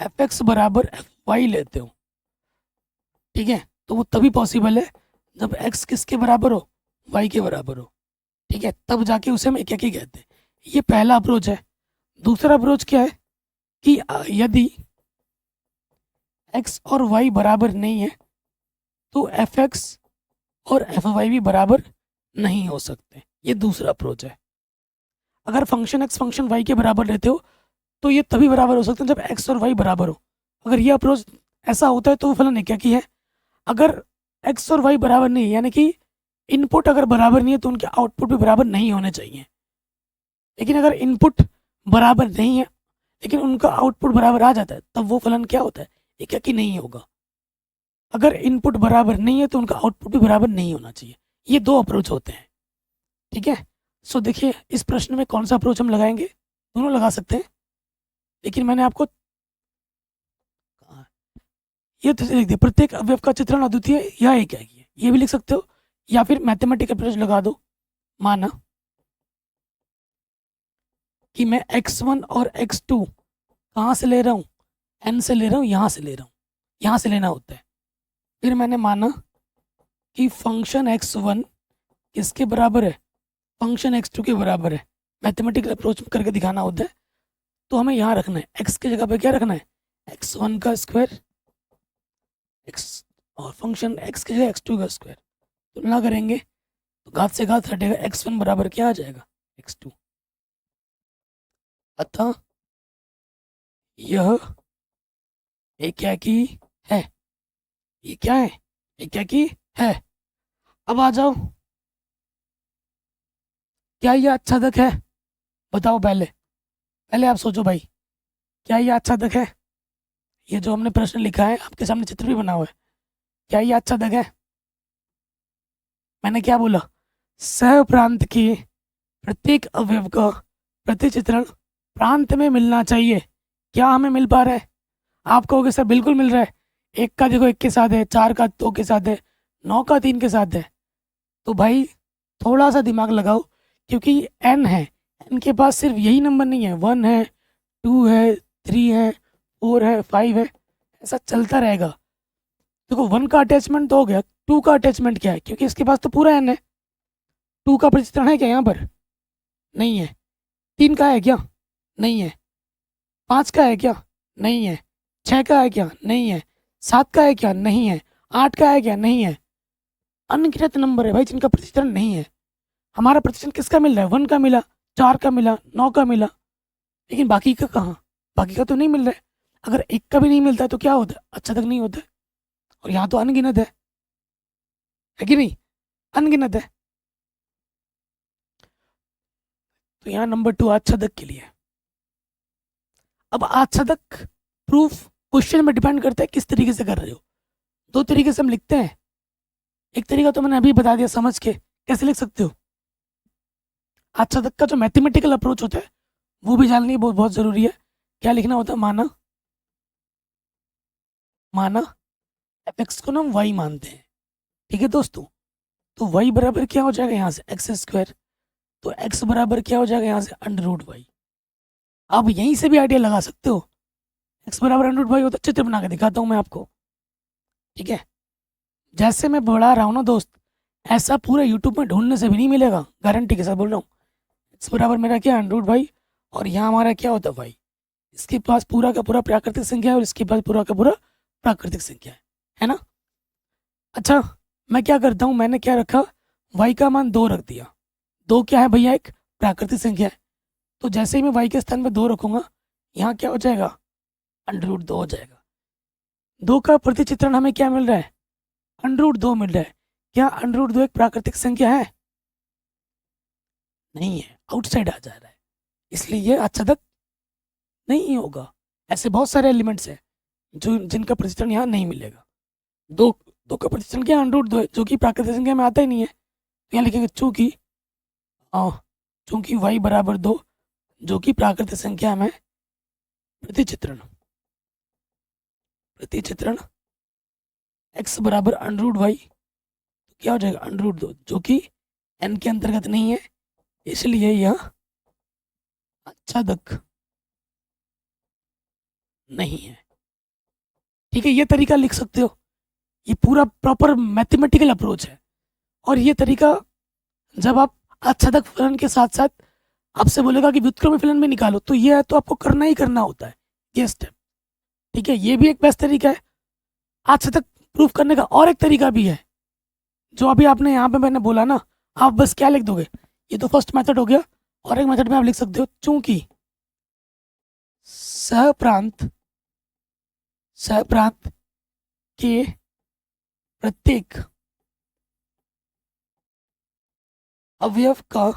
एफ एक्स बराबर एफ वाई लेते हो, ठीक है, तो वो तभी पॉसिबल है जब एक्स किसके बराबर हो, वाई के बराबर हो, ठीक है, तब जाके उसे हम एकाकी कहते हैं। ये पहला अप्रोच है। दूसरा अप्रोच क्या है कि यदि एक्स और वाई बराबर नहीं है तो एफ एक्स और एफ वाई भी बराबर नहीं हो सकते। ये दूसरा अप्रोच है। अगर फंक्शन एक्स फंक्शन वाई के बराबर लेते हो तो ये तभी बराबर हो सकते हैं जब एक्स और वाई बराबर हो। अगर ये अप्रोच ऐसा होता है तो वो फलन एकाकी है। अगर एक्स और वाई बराबर नहीं है, यानी कि इनपुट अगर बराबर नहीं है तो उनके आउटपुट भी बराबर नहीं होने चाहिए। लेकिन अगर इनपुट बराबर नहीं है लेकिन उनका आउटपुट बराबर आ जाता है, तब वो फलन क्या होता है, एकाकी नहीं होगा। अगर इनपुट बराबर नहीं है तो उनका आउटपुट भी बराबर नहीं होना चाहिए। ये दो अप्रोच होते हैं, ठीक है। सो देखिए, इस प्रश्न में कौन सा अप्रोच हम लगाएंगे, दोनों लगा सकते हैं, लेकिन मैंने आपको ये तो लिख दिया, प्रत्येक अवयव का चित्रण अद्वितीय या एकाकी है, ये भी लिख सकते हो। या फिर मैथमेटिकल अप्रोच लगा दो। माना कि मैं x1 और x2 कहाँ से ले रहा हूँ, n से ले रहा हूँ, यहाँ से ले रहा हूँ, यहाँ से लेना होता है। फिर मैंने माना कि फंक्शन x1 किसके बराबर है, फंक्शन x2 के बराबर है। मैथमेटिकल अप्रोच करके दिखाना होता है, तो हमें यहाँ रखना है, x की जगह पे क्या रखना है, x1 का स्क्वायर, x और फंक्शन x की जगह x2 का स्क्वायर। तुलना करेंगे तो घात से घात हटेगा, x1 बराबर क्या आ जाएगा, x2। अतः यह एकाकी है। ये क्या है, एकाकी है। अब आ जाओ, क्या ये आच्छादक है, बताओ। पहले पहले आप सोचो भाई, क्या ये आच्छादक है। ये जो हमने प्रश्न लिखा है, आपके सामने चित्र भी बना हुआ है, क्या ये आच्छादक है। मैंने क्या बोला, सह प्रांत के प्रत्येक अवयव का प्रतिचित्रण प्रांत में मिलना चाहिए। क्या हमें मिल पा रहा है, आप कहोगे सर बिल्कुल मिल रहा है। एक का देखो एक के साथ है, चार का दो के साथ है, नौ का तीन के साथ है। तो भाई थोड़ा सा दिमाग लगाओ, क्योंकि एन है, एन के पास सिर्फ यही नंबर नहीं है, वन है, टू है, थ्री है, फोर है, फाइव है, ऐसा चलता रहेगा। देखो वन का अटैचमेंट तो हो गया, टू का अटैचमेंट क्या है, क्योंकि इसके पास तो पूरा एन है। टू का प्रतिचित्रण है क्या यहाँ पर, नहीं है। तीन का है क्या, नहीं है। पाँच का है क्या, नहीं है। छः का है क्या, नहीं है। सात का है क्या, नहीं है। आठ का है क्या, नहीं है। अनगिनत नंबर है भाई जिनका प्रतिचित्रण नहीं है। हमारा प्रतिचित्रण किसका मिल रहा है, वन का मिला, चार का मिला, नौ का मिला, लेकिन बाकी का कहाँ, बाकी का तो नहीं मिल रहा है। अगर एक का भी नहीं मिलता है तो क्या होता है, अच्छा तक नहीं होता है। और यहाँ तो अनगिनत है कि नहीं, अनगिनत है। तो यहाँ नंबर टू आच्छादक के लिए। अब आच्छादक प्रूफ क्वेश्चन में डिपेंड करता है किस तरीके से कर रहे हो। दो तरीके से हम लिखते हैं। एक तरीका तो मैंने अभी बता दिया समझ के, कैसे लिख सकते हो। आच्छादक का जो मैथमेटिकल अप्रोच होता है वो भी जाननी बहुत बहुत ज़रूरी है। क्या लिखना होता है? माना माना एफ एक्स को ना हम वाई मानते हैं, ठीक है दोस्तों। तो वाई बराबर क्या हो जाएगा यहाँ से? X square. तो एक्स बराबर क्या हो जाएगा यहाँ से? Under root Y. आप यहीं से भी आइडिया लगा सकते हो। एक्स बराबर अंडर रूट वाई होता है, चित्र बना के दिखाता हूँ मैं आपको, ठीक है। जैसे मैं बढ़ा रहा हूँ ना दोस्त, ऐसा पूरा यूट्यूब में ढूंढने से भी नहीं मिलेगा, गारंटी के साथ बोल रहा हूँ। एक्स बराबर मेरा क्या? Under root Y. और यहाँ हमारा क्या होता है? वाई। इसके पास पूरा का पूरा प्राकृतिक संख्या है और इसके पास पूरा का पूरा प्राकृतिक संख्या है ना। अच्छा, मैं क्या करता हूँ, मैंने क्या रखा? वाई का मान 2 रख दिया। 2 क्या है भैया? एक प्राकृतिक संख्या है। तो जैसे ही मैं वाई के स्थान पर 2 रखूंगा, यहाँ क्या हो जाएगा? अंडर रूट 2 हो जाएगा। 2 का प्रतिचित्रण हमें क्या मिल रहा है? अंडर रूट 2 मिल रहा है। क्या अंडर रूट 2 एक प्राकृतिक संख्या है? नहीं है, आउटसाइड आ जा रहा है, इसलिए ये आच्छादक नहीं होगा। ऐसे बहुत सारे एलिमेंट्स हैं जो जिनका प्रतिचित्रण यहाँ नहीं मिलेगा। 2 2 का प्रतिचित्रण क्या? अंडर रूट 2 है, जो कि प्राकृतिक संख्या में आता ही नहीं है। तो यहाँ लिखेंगे चूंकि y बराबर 2, जो कि प्राकृतिक संख्या में प्रतिचित्रण प्रतिचित्रण x बराबर अंडर रूट वाई, तो क्या हो जाएगा? अंडर रूट 2, जो कि n के अंतर्गत नहीं है, इसलिए यह आच्छादक नहीं है, ठीक है। ये तरीका लिख सकते हो। ये पूरा प्रॉपर मैथमेटिकल अप्रोच है। और ये तरीका जब आप आच्छादक फलन के साथ साथ आपसे बोलेगा कि व्युत्क्रमी फलन भी निकालो, तो ये है तो आपको करना ही करना होता है ये स्टेप, ठीक है। ये भी एक बेस्ट तरीका है आच्छादक प्रूफ करने का। और एक तरीका भी है जो अभी आपने यहाँ पे मैंने बोला ना, आप बस क्या लिख दोगे? ये तो फर्स्ट मेथड हो गया। और एक मेथड में आप लिख सकते हो, चूंकि सहप्रांत सहप्रांत के प्रत्येक अवयव का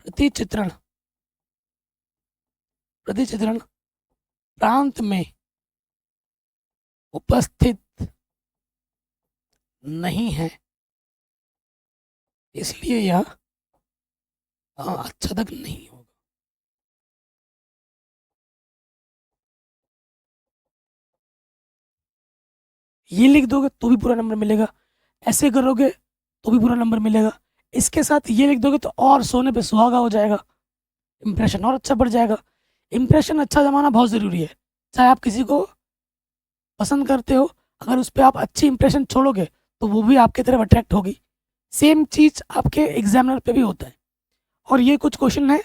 प्रतिचित्रण प्रतिचित्रण प्रांत में उपस्थित नहीं है, इसलिए यह आच्छादक नहीं होगा। ये लिख दोगे तो भी पूरा नंबर मिलेगा, ऐसे करोगे तो भी पूरा नंबर मिलेगा, इसके साथ ये लिख दोगे तो और सोने पे सुहागा हो जाएगा, इंप्रेशन और अच्छा बढ़ जाएगा। इंप्रेशन अच्छा जमाना बहुत ज़रूरी है। चाहे आप किसी को पसंद करते हो, अगर उस पर आप अच्छी इंप्रेशन छोड़ोगे तो वो भी आपकी तरफ अट्रैक्ट होगी। सेम चीज़ आपके एग्जामिनर पे भी होता है। और ये कुछ क्वेश्चन है,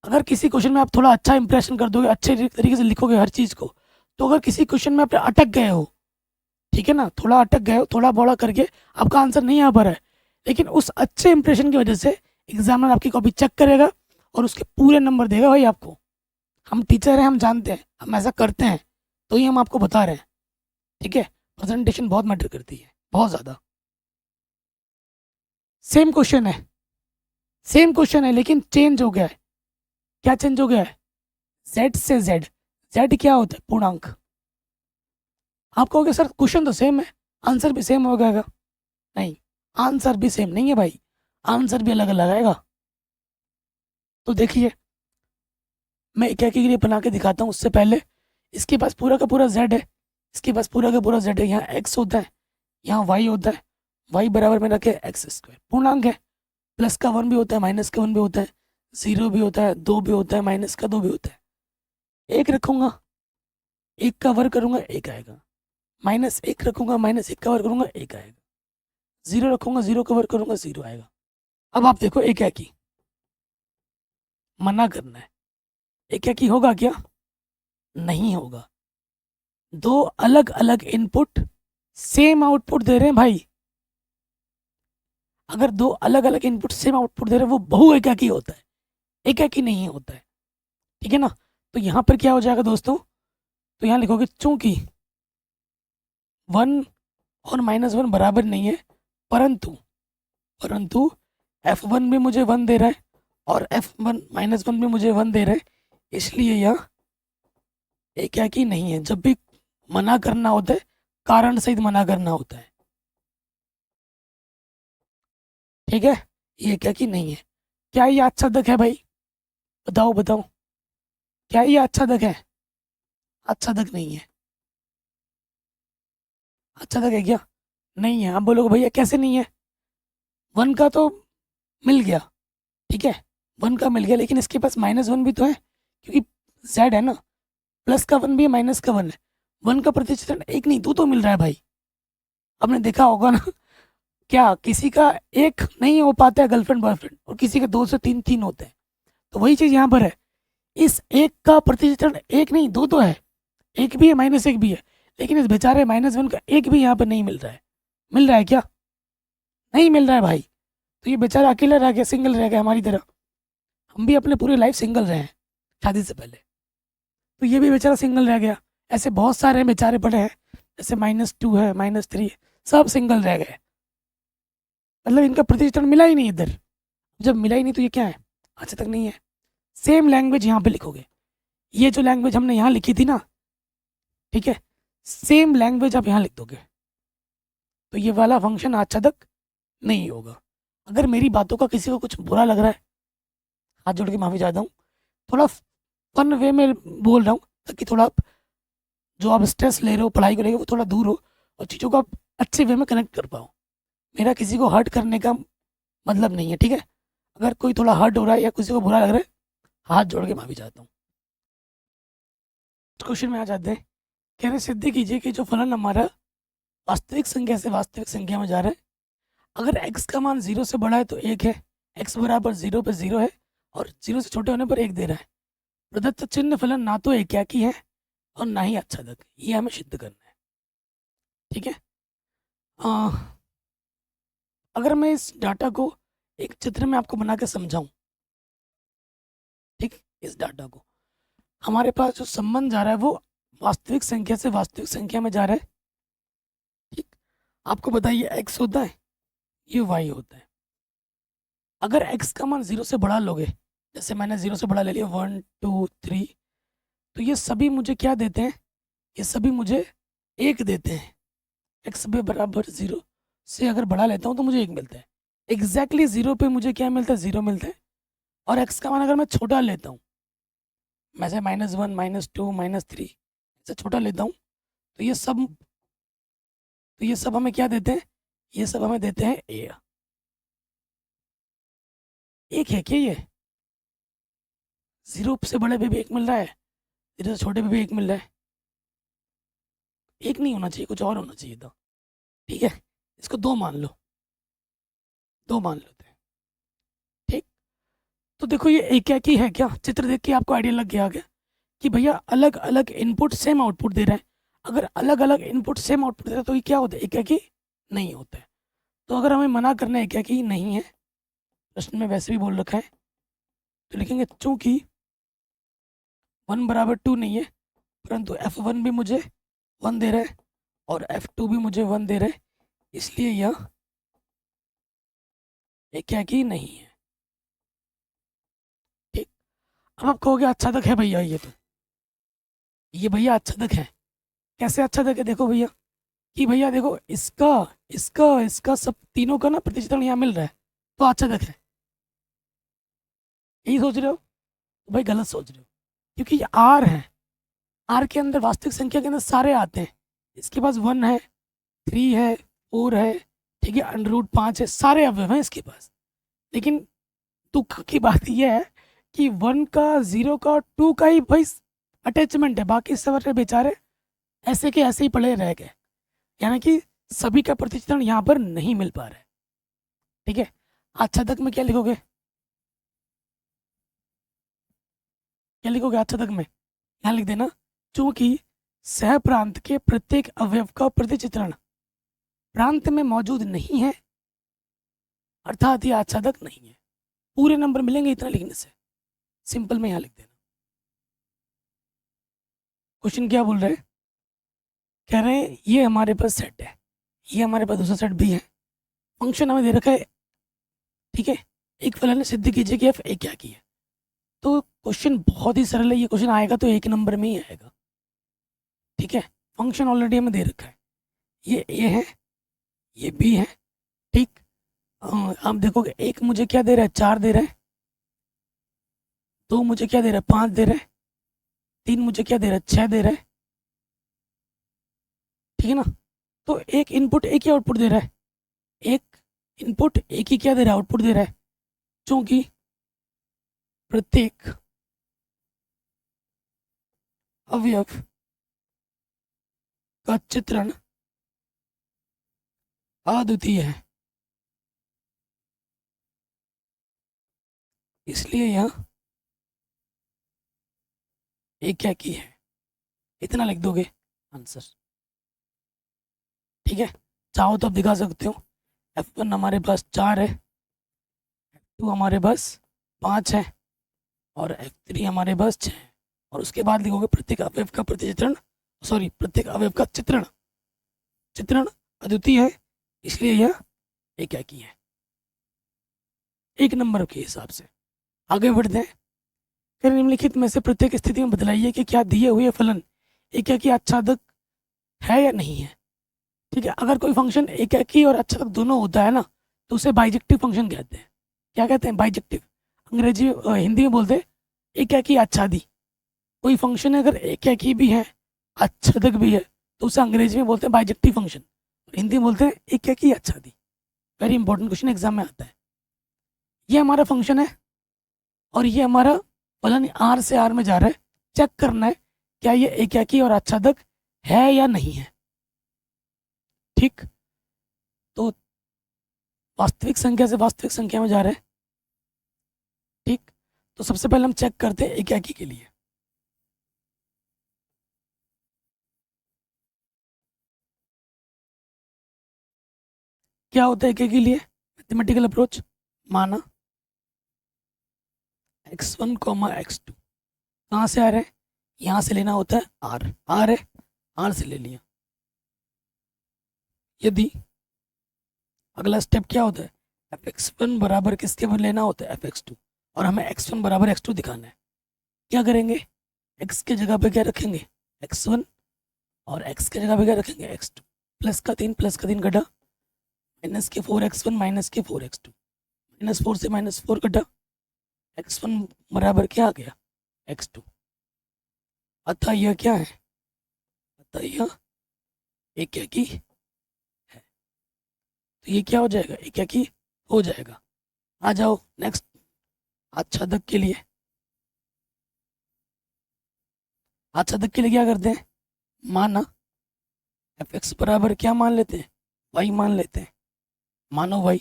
अगर किसी क्वेश्चन में आप थोड़ा अच्छा इंप्रेशन कर दोगे, अच्छे तरीके से लिखोगे हर चीज़ को, तो अगर किसी क्वेश्चन में आप अटक गए हो, ठीक है ना, थोड़ा अटक गए हो, थोड़ा बड़ा करके आपका आंसर नहीं आ पा रहा है, लेकिन उस अच्छे इंप्रेशन की वजह से एग्जामिनर आपकी कॉपी चेक करेगा और उसके पूरे नंबर देगा भाई आपको। हम टीचर हैं, हम जानते हैं, हम ऐसा करते हैं, तो ही हम आपको बता रहे हैं, ठीक है। प्रेजेंटेशन बहुत मैटर करती है, बहुत ज़्यादा। सेम क्वेश्चन है, सेम क्वेश्चन है, लेकिन चेंज हो गया है। क्या चेंज हो गया है? जेड से जेड। जेड क्या होता है? पूर्णांक। आप कहोगे सर क्वेश्चन तो सेम है, आंसर भी सेम हो जाएगा। नहीं, आंसर भी सेम नहीं है भाई, आंसर भी अलग अलग आएगा। तो देखिए, मैं एक एक के लिए बना के दिखाता हूँ। उससे पहले इसके पास पूरा का पूरा जेड है, इसके पास पूरा का पूरा जेड है। यहाँ एक्स होता है, यहाँ वाई होता है। वाई बराबर में रखे एक्स स्क्वायर, पूर्णांक है। प्लस का 1 भी होता है, माइनस का 1 भी होता है, 0 भी होता है, 2 भी होता है, माइनस का 2 भी होता है। एक रखूंगा, एक का वर्ग करूंगा, एक आएगा। माइनस एक रखूंगा, माइनस एक का वर्ग करूंगा, एक आएगा। 0 रखूंगा, 0 का वर्ग करूंगा, 0 आएगा। अब आप देखो, एक है की मना करना है, एक है की होगा क्या? नहीं होगा। दो अलग अलग इनपुट सेम आउटपुट दे रहे हैं भाई। अगर दो अलग अलग इनपुट सेम आउटपुट दे रहे हैं, वो बहु एकाकी होता है, एकाकी नहीं होता है, ठीक है ना। तो यहाँ पर क्या हो जाएगा दोस्तों? तो यहाँ लिखोगे चूंकि 1 और -1 बराबर नहीं है, परंतु परंतु f1 भी मुझे 1 दे रहा है और f1 -1 भी मुझे 1 दे रहा है, इसलिए यह एकाकी नहीं है। जब भी मना करना होता है, कारण सहित मना करना होता है, ठीक है। ये एकाकी नहीं है। क्या ये आच्छादक है भाई? बताओ बताओ, क्या ये आच्छादक है? आच्छादक नहीं है। आच्छादक है क्या? नहीं है। आप बोलोगे भैया कैसे नहीं है? वन का तो मिल गया, ठीक है, वन का मिल गया, लेकिन इसके पास माइनस वन भी तो है, क्योंकि जेड है ना। प्लस का वन भी है, माइनस का वन है। वन का प्रतिचित्रण एक नहीं दो तो मिल रहा है भाई। आपने देखा होगा ना क्या किसी का एक नहीं हो पाता है गर्लफ्रेंड बॉयफ्रेंड, और किसी के दो से तीन तीन होते हैं। तो वही चीज़ यहाँ पर है। इस एक का प्रतिचित्रण एक नहीं दो तो है, एक भी है माइनस एक भी है, लेकिन इस बेचारे माइनस वन का एक भी यहाँ पर नहीं मिल रहा है। मिल रहा है क्या? नहीं मिल रहा है भाई। तो ये बेचारा अकेला रह गया, सिंगल रह गया हमारी तरह। हम भी अपने पूरी लाइफ सिंगल रहे हैं शादी से पहले, तो ये भी बेचारा सिंगल रह गया। ऐसे बहुत सारे बेचारे पड़े हैं, जैसे -2 है, -3 है, सब सिंगल रह गए। मतलब इनका प्रतिष्ठान मिला ही नहीं इधर। जब मिला ही नहीं तो ये क्या है? अच्छा तक नहीं है। सेम लैंग्वेज यहाँ पे लिखोगे, ये जो लैंग्वेज हमने यहाँ लिखी थी ना, ठीक है, सेम लैंग्वेज आप यहाँ लिख दोगे, तो ये वाला फंक्शन अच्छा तक नहीं होगा। अगर मेरी बातों का किसी को कुछ बुरा लग रहा है, हाथ जोड़ के माफ़ी चाहता हूँ। थोड़ा फन वे में बोल रहा हूँ, ताकि थोड़ा जो आप स्ट्रेस ले रहे हो पढ़ाई को लेकर वो थोड़ा दूर हो, और चीज़ों को आप अच्छे वे में कनेक्ट कर पाओ। मेरा किसी को हर्ट करने का मतलब नहीं है, ठीक है। अगर कोई थोड़ा हर्ट हो रहा है या किसी को बुरा लग रहा है, हाथ जोड़ के माफ़ी चाहता हूँ। क्वेश्चन में आ जाते हैं। कह रहे सिद्ध कीजिए कि जो फलन हमारा वास्तविक संख्या से वास्तविक संख्या में जा रहा है, अगर x का मान 0 से बड़ा है तो 1 है, x बराबर 0 पर 0 है, और 0 से छोटे होने पर 1 दे रहा है। प्रदत्त चिन्ह फलन ना तो एकाकी है और ना ही आच्छादक। ये हमें सिद्ध करना है, ठीक है। आ, अगर मैं इस डाटा को एक चित्र में आपको बना के समझाऊं, ठीक, इस डाटा को, हमारे पास जो संबंध जा रहा है वो वास्तविक संख्या से वास्तविक संख्या में जा रहा है, ठीक। आपको बताइए x होता है, ये y होता है। अगर x का मान 0 से बड़ा लोगे, जैसे मैंने 0 से बड़ा ले लिया 1 2 3, तो ये सभी मुझे क्या देते हैं? ये सभी मुझे 1 देते हैं। x बराबर 0 से अगर बड़ा लेता हूँ तो मुझे 1 मिलता है। एग्जैक्टली 0 पे मुझे क्या मिलता है? 0 मिलता है। और x का मान अगर मैं छोटा लेता हूँ, मैं से -1 -2 -3 से छोटा लेता हूँ, तो ये सब हमें क्या देते हैं? ये सब हमें देते हैं a। एक है क्या ये? 0 से बड़े पे भी 1 मिल रहा है, 0 से छोटे पे भी 1 मिल रहा है। एक नहीं होना चाहिए, कुछ और होना चाहिए था, ठीक है। इसको 2 मान लो, 2 मान लेते हैं, ठीक। तो देखो ये एकाकी है क्या? चित्र देख के आपको आइडिया लग गया क्या कि भैया अलग अलग इनपुट सेम आउटपुट दे रहा है। अगर अलग अलग इनपुट सेम आउटपुट दे रहा है तो ये क्या होता है? एकाकी नहीं होता है। तो अगर हमें मना करना है एकाकी नहीं है, प्रश्न में वैसे भी बोल रखा है, तो लिखेंगे चूंकि 1 बराबर 2 नहीं है, परंतु f1 भी मुझे 1 दे रहा है और f2 भी मुझे 1 दे रहा है, इसलिए यह एकाकी नहीं है, ठीक। अब आप कहोगे अच्छा तक है भैया, ये भैया अच्छा तक है। कैसे अच्छा तक है? देखो भैया, कि भैया देखो इसका इसका इसका सब तीनों का ना प्रतिचित्रण यहाँ मिल रहा है, तो अच्छा तक है। यही सोच रहे हो? तो भाई गलत सोच रहे हो, क्योंकि ये आर है। आर के अंदर वास्तविक संख्या के अंदर सारे आते हैं। इसके पास 1 है, 3 है, 4 है, ठीक है, √5 है, सारे अवयव हैं इसके पास। लेकिन दुख की बात यह है कि 1 का, 0 का और 2 का ही भाई अटैचमेंट है, बाकी सारे बेचारे ऐसे के ऐसे ही पड़े रह गए, यानी कि सभी का प्रतिचित्रण यहाँ पर नहीं मिल पा रहा है, ठीक है। अच्छा तक में क्या लिखोगे? क्या लिखोगे अच्छा तक में? यहाँ लिख देना, चूंकि सह प्रांत के प्रत्येक अवयव का प्रतिचित्रण प्रांत में मौजूद नहीं है, अर्थात ये आच्छादक नहीं है। पूरे नंबर मिलेंगे इतना लिखने से, सिंपल में यहाँ लिख देना। क्वेश्चन क्या बोल रहे हैं? कह रहे हैं ये हमारे पास सेट है, ये हमारे पास दूसरा सेट भी है, फंक्शन हमें दे रखा है, ठीक है। एक फलन सिद्ध कीजिए कि f a क्या की है। तो क्वेश्चन बहुत ही सरल है, ये क्वेश्चन आएगा तो 1 नंबर में ही आएगा, ठीक है। फंक्शन ऑलरेडी हमें दे रखा है, ये a है, ये b है, ठीक। आप देखोगे एक मुझे क्या दे रहा है? 4 दे रहा है, दो मुझे क्या दे रहा है, 5 दे रहा है, 3 मुझे क्या दे रहा है, 6 दे रहा है, ठीक है ना। तो एक इनपुट एक ही आउटपुट दे रहा है, एक इनपुट एक ही क्या दे रहा है, आउटपुट दे रहा है, क्योंकि प्रत्येक अवयव का चित्रण अद्वितीय है, इसलिए यह एक क्या की है। इतना लिख दोगे आंसर, ठीक है। चाहो तो आप दिखा सकते हो, F1 हमारे पास 4 है, F2 हमारे पास 5 है, और F3 हमारे पास 6 है। और उसके बाद लिखोगे प्रत्येक अवयव का प्रतिचित्रण, सॉरी प्रत्येक अवयव का चित्रण चित्रण अद्वितीय है, इसलिए यह एकाकी है। एक नंबर के हिसाब से आगे बढ़ते हैं। फिर निम्नलिखित में से प्रत्येक स्थिति में बतलाइए कि क्या दिए हुए फलन एकाकी आच्छादक है या नहीं है। ठीक है, अगर कोई फंक्शन एकाकी और आच्छादक दोनों होता है ना, तो उसे बाइजेक्टिव फंक्शन कहते हैं। क्या कहते हैं, बाइजेक्टिव। अंग्रेजी हिंदी में बोलते हैं एकाकी आच्छादी। कोई फंक्शन अगर एकाकी भी है आच्छादक भी है तो उसे अंग्रेजी में बोलते हैं बाइजेक्टिव फंक्शन, हिंदी में बोलते हैं एकाकी आच्छादी। वेरी इंपॉर्टेंट क्वेश्चन एग्जाम में आता है। ये हमारा फंक्शन है और ये हमारा फलन आर से आर में जा रहा है। चेक करना है क्या ये एकाकी और आच्छादक है या नहीं है। ठीक, तो वास्तविक संख्या से वास्तविक संख्या में जा रहा है। ठीक, तो सबसे पहले हम चेक करते हैं एकाकी के लिए। क्या होता है एकाकी के लिए, मैथमेटिकल अप्रोच। माना x1 x2 कहाँ से आ रहे हैं, यहाँ से लेना होता है r, r है, r से ले लिया। यदि अगला स्टेप क्या होता है, fx1 बराबर किसके पर लेना होता है, fx2, और हमें x1 बराबर x2 दिखाना है। क्या करेंगे, x के जगह पे क्या रखेंगे, x1, और x के जगह पे क्या रखेंगे, x2। प्लस का 3 कटा, माइनस के 4x1 माइनस के 4x2, -4 से -4 कटा, x1 बराबर क्या आ गया, x2। अतः यह क्या है, अतः यह एकाकी है। तो ये क्या हो जाएगा, एकाकी हो जाएगा। आ जाओ नेक्स्ट आच्छादक के लिए। आच्छादक के लिए क्या करते हैं, माना fx बराबर क्या मान लेते हैं, y मान लेते हैं। मानो y,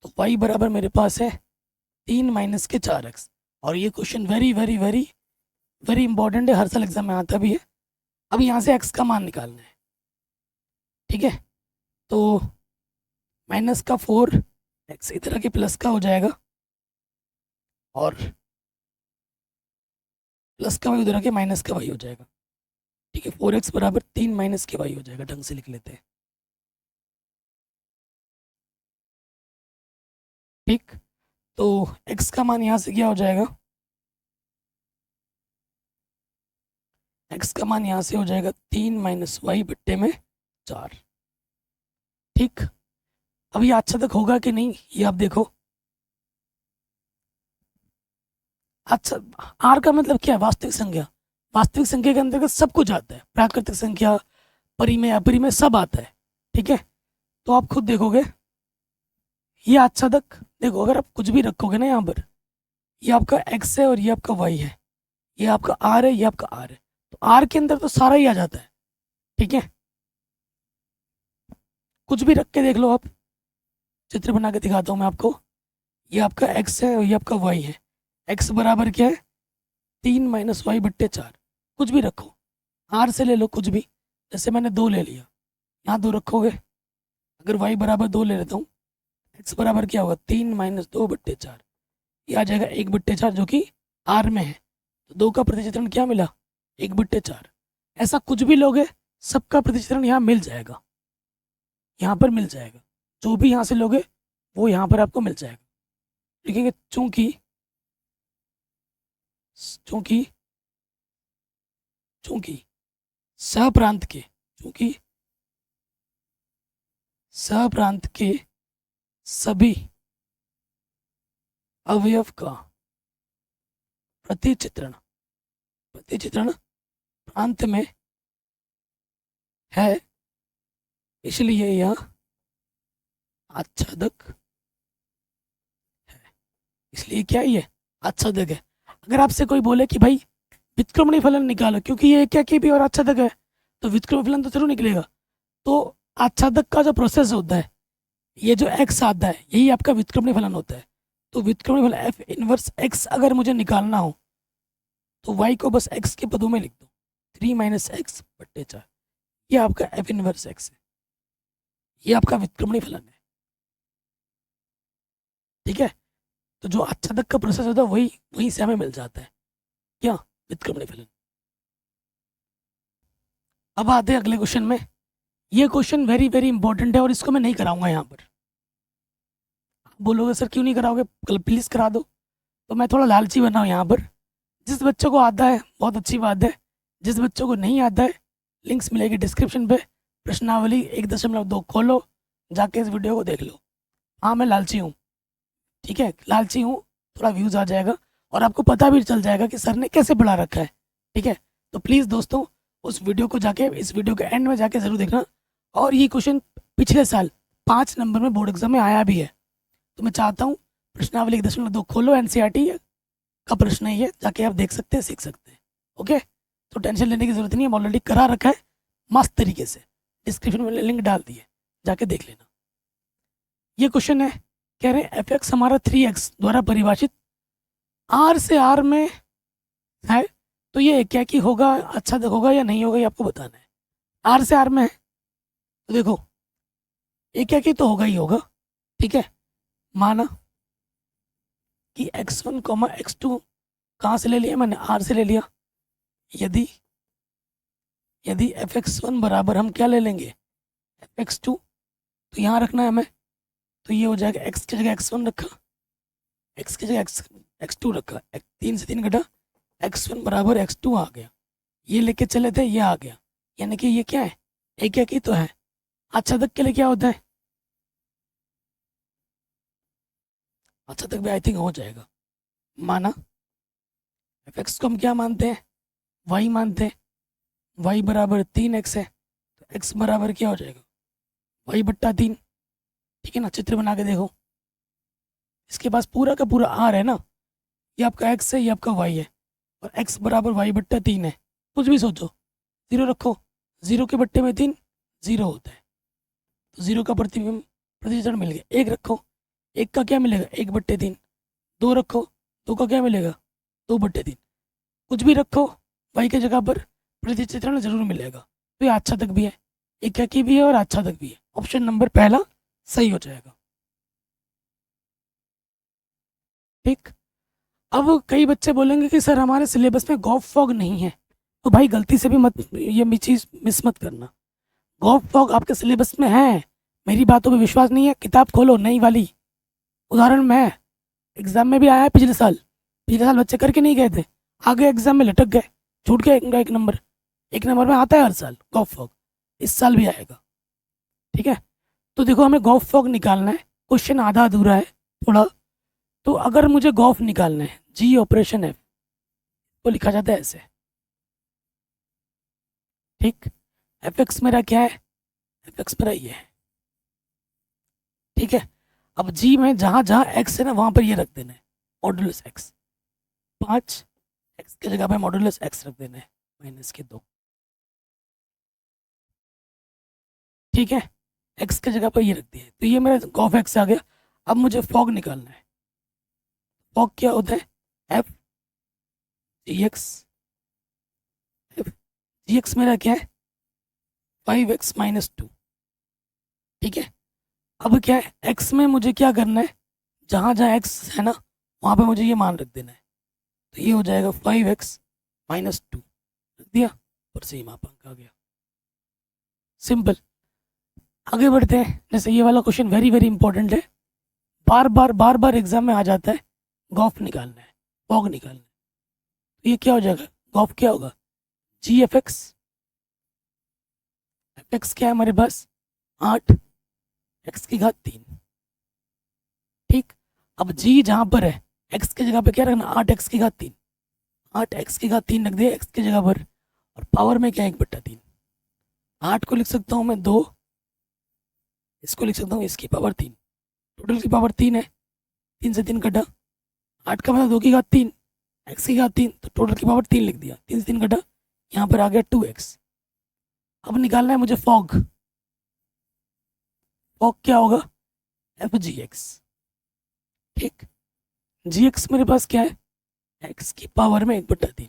तो y बराबर मेरे पास है 3 माइनस के 4x। और ये question very very very very important है, हर साल एग्जाम में आता भी है। अब यहाँ से x का मान निकालना है, ठीक है। तो माइनस का 4x इधर के प्लस का हो जाएगा, और प्लस का y उधर के माइनस का y हो जाएगा। ठीक है, 4x बराबर 3 माइनस के y हो जाएगा। ढंग से लिख लेते हैं। ठीक, तो x का मान यहाँ से क्या हो जाएगा, x का मान यहाँ से हो जाएगा 3 माइनस वाई बट्टे में 4। ठीक, अब ये आच्छादक होगा कि नहीं ये आप देखो। अच्छा, आर का मतलब क्या है, वास्तविक संख्या। वास्तविक संख्या के अंतर्गत सब कुछ आता है, प्राकृतिक संख्या, परिमेय अपरिमेय सब आता है। ठीक है, तो आप खुद देखोगे ये आच्छादक, देखो अगर आप कुछ भी रखोगे ना यहाँ पर, ये आपका x है और ये आपका y है, ये आपका r है, ये आपका r है, तो r के अंदर तो सारा ही आ जाता है। ठीक है, कुछ भी रख के देख लो आप, चित्र बना के दिखाता हूँ मैं आपको। ये आपका x है और ये आपका y है। x बराबर क्या है, 3 माइनस वाई बट्टे 4। कुछ भी रखो, r से ले लो कुछ भी, जैसे मैंने 2 ले लिया, यहाँ 2 रखोगे। अगर y बराबर 2 ले लेता हूँ, x बराबर क्या होगा, 3 माइनस 2 बट्टे 4। ये आ जाएगा 1 बट्टे 4 जो कि r में है। तो 2 का प्रतिचित्रण क्या मिला, 1 बट्टे 4। ऐसा कुछ भी लोगे सबका प्रतिचित्रण यहाँ मिल जाएगा, यहाँ पर मिल जाएगा। जो भी यहाँ से लोगे वो यहाँ पर आपको मिल जाएगा। लिखेंगे चूंकि चूंकि चूंकि सहप्रांत के चूंकि सहप्रांत के सभी अवयव का प्रतिचित्रण, प्रतिचित्रण प्रांत में है, इसलिए यह आच्छादक है। इसलिए क्या है, ये आच्छादक है। अगर आपसे कोई बोले कि भाई व्युत्क्रमणीय फलन निकालो, क्योंकि ये क्या की भी और आच्छादक है, तो व्युत्क्रमणीय फलन तो जरूर निकलेगा। तो आच्छादक का जो प्रोसेस होता है, ये जो एक्स आता है, यही आपका व्युत्क्रमणीय फलन होता है। तो व्युत्क्रमणीय फलन एफ इनवर्स एक्स अगर मुझे निकालना हो, तो वाई को बस एक्स के पदों में लिख दो, 3 - x बट्टे 4। ये आपका एफ इनवर्स एक्स है, ये आपका व्युत्क्रमणीय फलन है। ठीक है, तो जो आच्छादक का प्रोसेस होता है वही वहीं से हमें मिल जाता है, क्या, व्युत्क्रमणीय फलन। अब आते हैं अगले क्वेश्चन में। ये क्वेश्चन वेरी वेरी इंपॉर्टेंट है और इसको मैं नहीं कराऊंगा यहाँ पर। आप बोलोगे सर क्यों नहीं कराओगे, कल प्लीज़ करा दो। तो मैं थोड़ा लालची बना हूँ यहाँ पर। जिस बच्चों को आता है बहुत अच्छी बात है, जिस बच्चों को नहीं आता है लिंक्स मिलेगी डिस्क्रिप्शन पे, प्रश्नावली 1.2 खोलो, जाके इस वीडियो को देख लो। हाँ मैं लालची हूँ, ठीक है, लालची हूँ, थोड़ा व्यूज़ आ जाएगा और आपको पता भी चल जाएगा कि सर ने कैसे पढ़ा रखा है। ठीक है, तो प्लीज़ दोस्तों उस वीडियो को जाके, इस वीडियो के एंड में जाके ज़रूर देखना। और ये क्वेश्चन पिछले साल 5 नंबर में बोर्ड एग्जाम में आया भी है। तो मैं चाहता हूँ प्रश्नावली 1.2 खोलो, एनसीईआरटी का प्रश्न है ये, जाके आप देख सकते हैं, सीख सकते हैं। ओके, तो टेंशन लेने की जरूरत नहीं है, ऑलरेडी करा रखा है मस्त तरीके से, डिस्क्रिप्शन में लिंक डाल दिए, जाके देख लेना। ये क्वेश्चन है, कह रहे हैं एफ एक्स हमारा 3x द्वारा परिभाषित आर से आर में है, तो ये क्या की होगा, अच्छा तक होगा या नहीं होगा, ये आपको बताना है। आर से आर में है तो देखो एक क्या की तो होगा ही होगा। ठीक है, माना कि x1, x2 कहाँ से ले लिया मैंने, आर से ले लिया। यदि यदि f(x1) बराबर हम क्या ले लेंगे, f(x2), तो यहाँ रखना है हमें, तो ये हो जाएगा x की जगह x1 रखा, x की जगह x2 रखा, 3 से 3 घटा, x1 बराबर x2 आ गया। ये लेके चले थे, ये आ गया, यानी कि ये क्या है, एक क्या की तो है। अच्छा तक के लिए क्या होता है, अच्छा तक भी आई थिंक हो जाएगा। माना f(x) को हम क्या मानते हैं, y मानते हैं, y बराबर 3x है, तो x बराबर क्या हो जाएगा, y बट्टा 3। ठीक है ना, चित्र बना के देखो, इसके पास पूरा का पूरा r है ना, ये आपका x है, ये आपका y है, और x बराबर y बट्टा 3 है। कुछ भी सोचो, 0 रखो, 0 के बट्टे में 3 0 होता है, तो 0 का प्रतिबिंब प्रतिचित्रण मिल गया। 1 रखो, 1 का क्या मिलेगा, 1 बट्टे 3। 2 रखो, 2 का क्या मिलेगा, 2 बट्टे 3। कुछ भी रखो, y की जगह पर प्रतिचित्रण जरूर मिलेगा। तो ये अच्छा तक भी है, एक क्या की भी है और अच्छा तक भी है। ऑप्शन नंबर पहला सही हो जाएगा। ठीक, अब कई बच्चे बोलेंगे कि सर हमारे सिलेबस में गॉफ फॉग नहीं है, तो भाई गलती से भी मत ये चीज़ मिस मत करना। गॉफ फॉग आपके सिलेबस में है, मेरी बातों पे विश्वास नहीं है, किताब खोलो नई वाली। उदाहरण में एग्जाम में भी आया है पिछले साल बच्चे करके नहीं गए थे, आगे एग्जाम में लटक गए, छूट गया इनका 1 नंबर। 1 नंबर में आता है हर साल गॉफ फॉग, इस साल भी आएगा। ठीक है, तो देखो हमें गॉफ फॉग निकालना है, क्वेश्चन आधा अधूरा है थोड़ा। तो अगर मुझे गॉफ निकालना है, जी ऑपरेशन एफ तो लिखा जाता है ऐसे। ठीक, एफ एक्स मेरा क्या है, एफ एक्स मेरा ये है। ठीक है, अब जी में जहाँ जहाँ एक्स है ना वहाँ पर ये रख देना है मॉडुलस एक्स। 5 एक्स की जगह पे मॉडुलस एक्स रख देना है -2। ठीक है, एक्स की जगह पर ये रख दिया है, तो ये मेरा गॉफ एक्स आ गया। अब मुझे फॉग निकालना है। फॉग क्या होता है, F G x, F G x मेरा क्या है 5x - 2। ठीक है, अब क्या है, एक्स में मुझे क्या करना है, जहाँ जहाँ एक्स है ना वहाँ पे मुझे ये मान रख देना है, तो ये हो जाएगा 5x - 2 रख दिया और सही मापांक आ गया। सिंपल, आगे बढ़ते हैं। जैसे ये वाला क्वेश्चन वेरी वेरी इंपॉर्टेंट है, बार बार एग्जाम में आ जाता है, गॉफ निकालना है, फॉग निकालना है। तो ये क्या हो जाएगा, गॉफ क्या होगा, जी एफ एक्स, एफ एक्स क्या है हमारे पास 8 एक्स की घात 3। ठीक, अब जी जहाँ पर है एक्स की जगह पे क्या रखना, 8 एक्स की घात 3। 8 x की घात 3 रख दिया x की जगह पर, और पावर में क्या है 1/3। 8 को लिख सकता हूँ मैं 2, इसको लिख सकता हूँ इसकी पावर 3, टोटल की पावर 3 है, 3 से 3 कटा, 8 का मतलब 2 की घात 3, x की घात 3, तो टोटल की पावर 3 लिख दिया, 3 से 3 कटा, यहाँ पर आ गया 2x। अब निकालना है मुझे फॉग। फॉग क्या होगा, एफ जी एक्स। ठीक, जी एक्स मेरे पास क्या है, x की पावर में 1/3।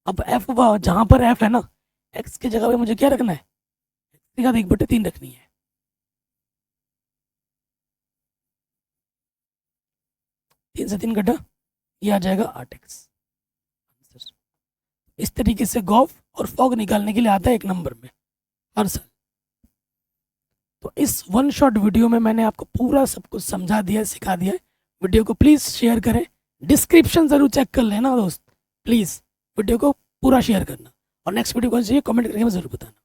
अब f जहाँ पर f है ना, x की जगह पे मुझे क्या रखना है, x की घात 1/3 रखनी है। तीन से 3 कटा, ये आ जाएगा 8x। इस तरीके से गॉफ और फॉग निकालने के लिए आता है एक नंबर में हर साल। तो इस वन शॉट वीडियो में मैंने आपको पूरा सब कुछ समझा दिया, सिखा दिया है। वीडियो को प्लीज़ शेयर करें, डिस्क्रिप्शन ज़रूर चेक कर लेना दोस्त, प्लीज़ वीडियो को पूरा शेयर करना, और नेक्स्ट वीडियो कौन सी है कमेंट करके मैं ज़रूर बताना।